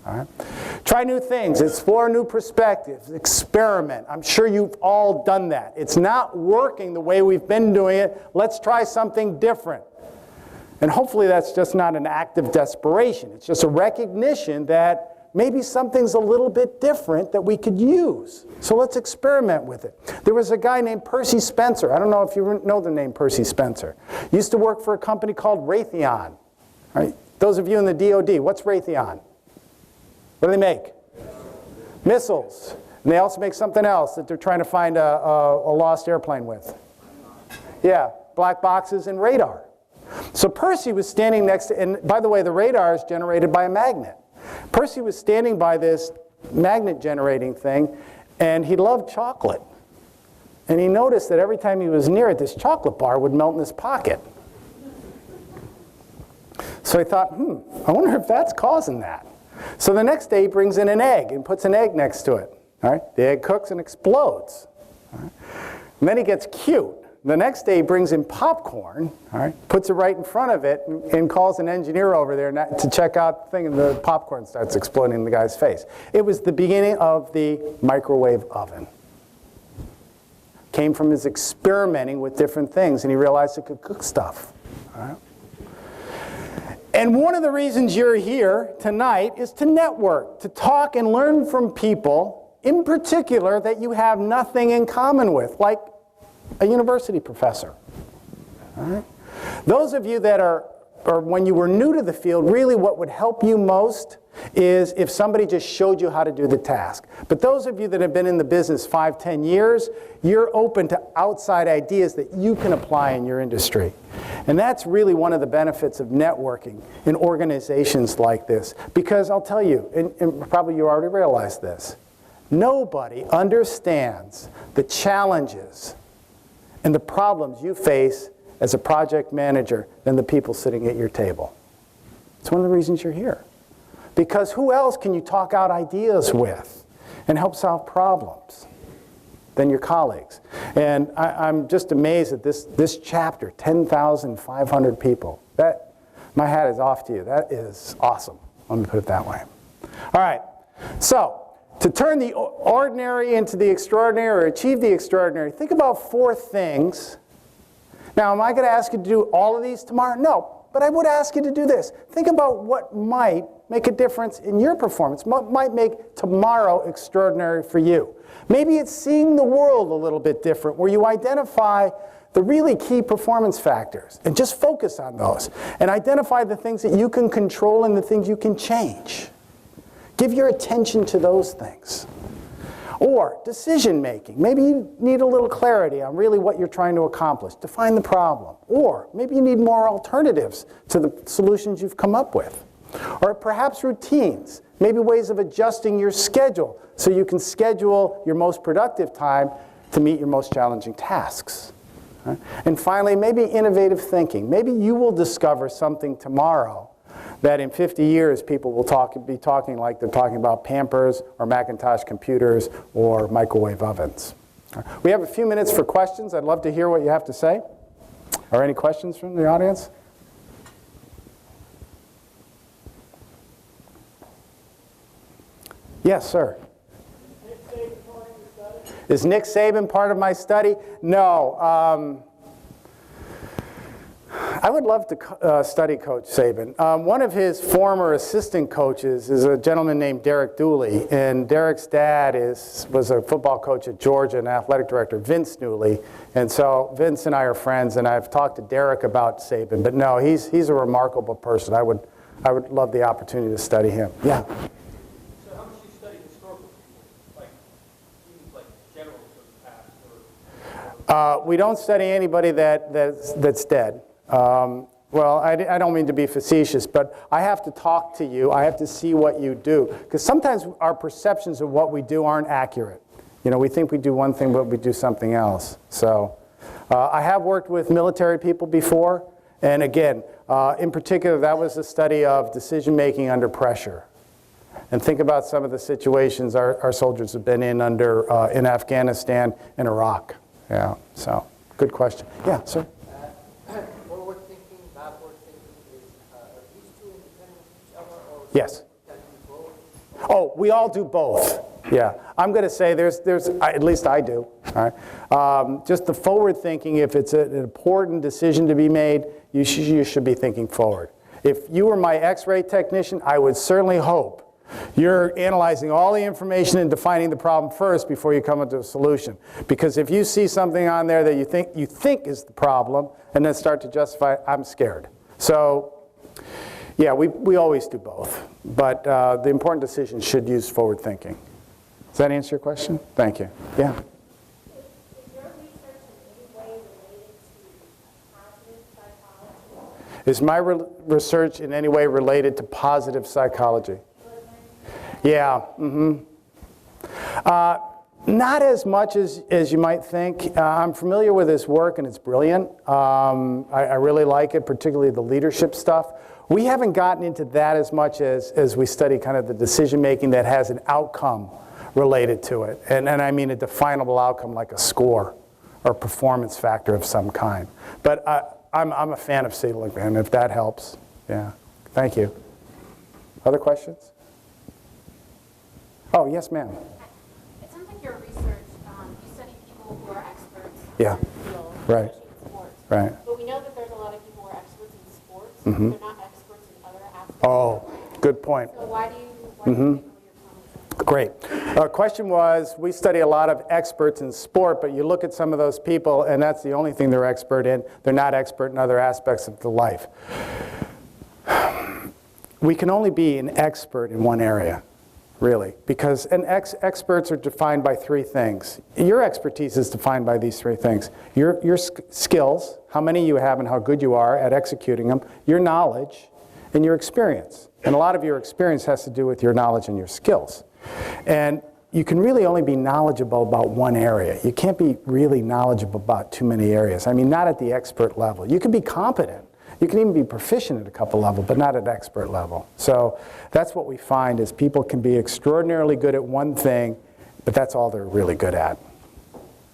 All right? Try new things, explore new perspectives, experiment. I'm sure you've all done that. It's not working the way we've been doing it. Let's try something different. And hopefully that's just not an act of desperation. It's just a recognition that maybe something's a little bit different that we could use. So let's experiment with it. There was a guy named Percy Spencer. I don't know if you know the name Percy Spencer. He used to work for a company called Raytheon. Right? Those of you in the DOD, what's Raytheon? What do they make? Missiles. And they also make something else that they're trying to find a lost airplane with. Yeah, black boxes and radar. So Percy was standing next to, and by the way, the radar is generated by a magnet. Percy was standing by this magnet generating thing, and he loved chocolate. And he noticed that every time he was near it, this chocolate bar would melt in his pocket. So he thought, I wonder if that's causing that. So the next day he brings in an egg and puts an egg next to it. All right? The egg cooks and explodes. All right? And then he gets cute. The next day he brings in popcorn, all right, puts it right in front of it, and calls an engineer over there to check out the thing, and the popcorn starts exploding in the guy's face. It was the beginning of the microwave oven. Came from his experimenting with different things, and he realized it could cook stuff. All right? And one of the reasons you're here tonight is to network, to talk and learn from people, in particular, that you have nothing in common with, like a university professor. All right? Those of you that are, or when you were new to the field, really what would help you most is if somebody just showed you how to do the task. But those of you that have been in the business 5, 10 years, you're open to outside ideas that you can apply in your industry. And that's really one of the benefits of networking in organizations like this. Because I'll tell you, and probably you already realize this, nobody understands the challenges and the problems you face as a project manager than the people sitting at your table. It's one of the reasons you're here. Because who else can you talk out ideas with and help solve problems than your colleagues? And I'm just amazed at this chapter, 10,500 people. My hat is off to you. That is awesome. Let me put it that way. All right, so to turn the ordinary into the extraordinary or achieve the extraordinary, think about 4 things. Now, am I going to ask you to do all of these tomorrow? No, but I would ask you to do this. Think about what might make a difference in your performance, what might make tomorrow extraordinary for you. Maybe it's seeing the world a little bit different, where you identify the really key performance factors and just focus on those and identify the things that you can control and the things you can change. Give your attention to those things. Or decision making. Maybe you need a little clarity on really what you're trying to accomplish. Define the problem. Or maybe you need more alternatives to the solutions you've come up with. Or perhaps routines. Maybe ways of adjusting your schedule so you can schedule your most productive time to meet your most challenging tasks. Right? And finally, maybe innovative thinking. Maybe you will discover something tomorrow that in 50 years people will be talking like they're talking about Pampers or Macintosh computers or microwave ovens. We have a few minutes for questions. I'd love to hear what you have to say. Are any questions from the audience? Yes, sir. Is Nick Saban part of my study? No. I would love to study Coach Saban. One of his former assistant coaches is a gentleman named Derek Dooley, and Derek's dad was a football coach at Georgia and athletic director, Vince Dooley. And so Vince and I are friends, and I've talked to Derek about Saban. But no, he's a remarkable person. I would love the opportunity to study him. Yeah. So how much do you study historical people, like generals of the past? We don't study anybody that's dead. Well, I don't mean to be facetious, but I have to talk to you. I have to see what you do. Because sometimes our perceptions of what we do aren't accurate. You know, we think we do one thing, but we do something else. So I have worked with military people before. And again, in particular, that was a study of decision-making under pressure. And think about some of the situations our soldiers have been in in Afghanistan and Iraq. Yeah, so good question. Yeah, sir? Yes. Oh, we all do both. Yeah. I'm going to say at least I do. All right. Just the forward thinking, if it's an important decision to be made, you should be thinking forward. If you were my X-ray technician, I would certainly hope you're analyzing all the information and defining the problem first before you come up to a solution. Because if you see something on there that you think is the problem and then start to justify, I'm scared. So yeah, we always do both, but the important decisions should use forward thinking. Does that answer your question? Thank you. Yeah. Is my research in any way related to positive psychology? Yeah. Not as much as you might think. I'm familiar with his work, and it's brilliant. I really like it, particularly the leadership stuff. We haven't gotten into that as much as we study kind of the decision-making that has an outcome related to it. And I mean a definable outcome like a score or performance factor of some kind. But I'm a fan of Seligman, if that helps. Yeah. Thank you. Other questions? Oh, yes, ma'am. It sounds like your research, you study people who are experts Yeah. in the field, Right. especially in sports. Right. But we know that there's a lot of people who are experts in sports. Mhm. They're not experts in other aspects. Oh, good point. So why do you think your Great. Our question was, we study a lot of experts in sport, but you look at some of those people, and that's the only thing they're expert in. They're not expert in other aspects of the life. We can only be an expert in one area, really, because experts are defined by 3 things. Your expertise is defined by these 3 things. Your skills, how many you have and how good you are at executing them, your knowledge, and your experience. And a lot of your experience has to do with your knowledge and your skills. And you can really only be knowledgeable about one area. You can't be really knowledgeable about too many areas. I mean, not at the expert level. You can be competent. You can even be proficient at a couple levels, but not at expert level. So that's what we find is people can be extraordinarily good at one thing, but that's all they're really good at.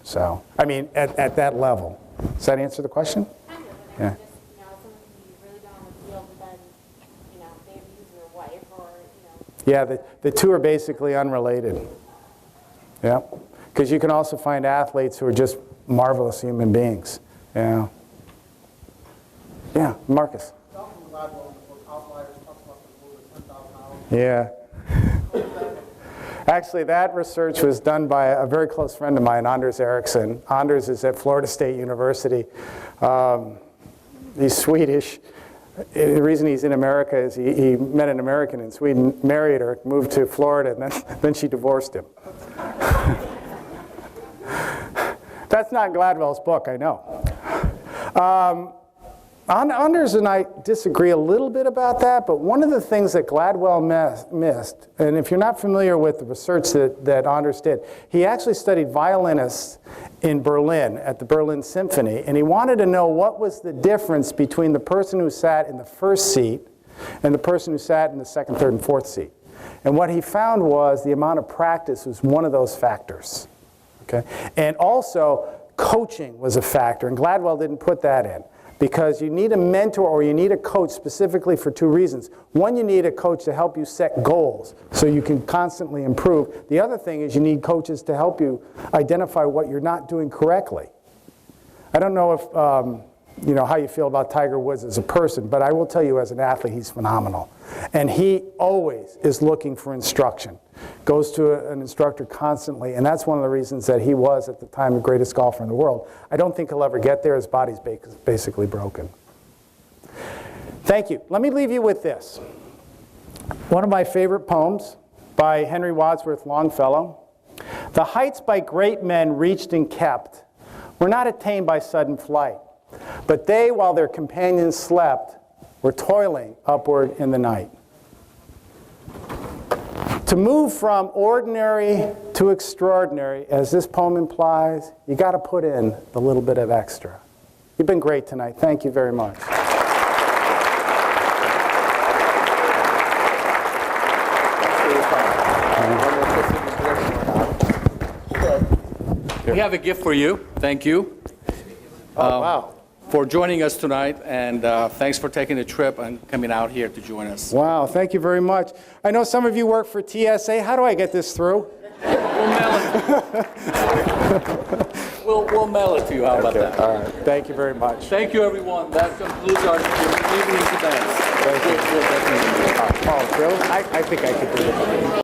So, I mean, at that level. Does that answer the question? Kind of. Yeah. Just, someone can be really good on the field, but then, they abuse their wife or, Yeah, the two are basically unrelated. Yeah, because you can also find athletes who are just marvelous human beings. Yeah. Yeah, Marcus. Yeah. Actually, that research was done by a very close friend of mine, Anders Ericsson. Anders is at Florida State University. He's Swedish. The reason he's in America is he met an American in Sweden, married her, moved to Florida, and then she divorced him. That's not Gladwell's book, I know. Anders and I disagree a little bit about that, but one of the things that Gladwell missed, and if you're not familiar with the research that Anders did, he actually studied violinists in Berlin at the Berlin Symphony, and he wanted to know what was the difference between the person who sat in the first seat and the person who sat in the second, third, and fourth seat. And what he found was the amount of practice was one of those factors. Okay? And also, coaching was a factor, and Gladwell didn't put that in. Because you need a mentor or you need a coach specifically for two reasons. One, you need a coach to help you set goals so you can constantly improve. The other thing is you need coaches to help you identify what you're not doing correctly. I don't know if how you feel about Tiger Woods as a person, but I will tell you as an athlete, he's phenomenal. And he always is looking for instruction. Goes to an instructor constantly, and that's one of the reasons that he was, at the time, the greatest golfer in the world. I don't think he'll ever get there. His body's basically broken. Thank you. Let me leave you with this. One of my favorite poems by Henry Wadsworth Longfellow. The heights by great men reached and kept were not attained by sudden flight, but they, while their companions slept, were toiling upward in the night. To move from ordinary to extraordinary, as this poem implies, you got to put in a little bit of extra. You've been great tonight. Thank you very much. We have a gift for you. Thank you. Wow. For joining us tonight, and thanks for taking the trip and coming out here to join us. Wow, thank you very much. I know some of you work for TSA. How do I get this through? We'll mail it. we'll mail it to you. How about that? All right. Thank you very much. Thank you, everyone. That concludes our evening today. Thank you. Oh, really? I think I could do it.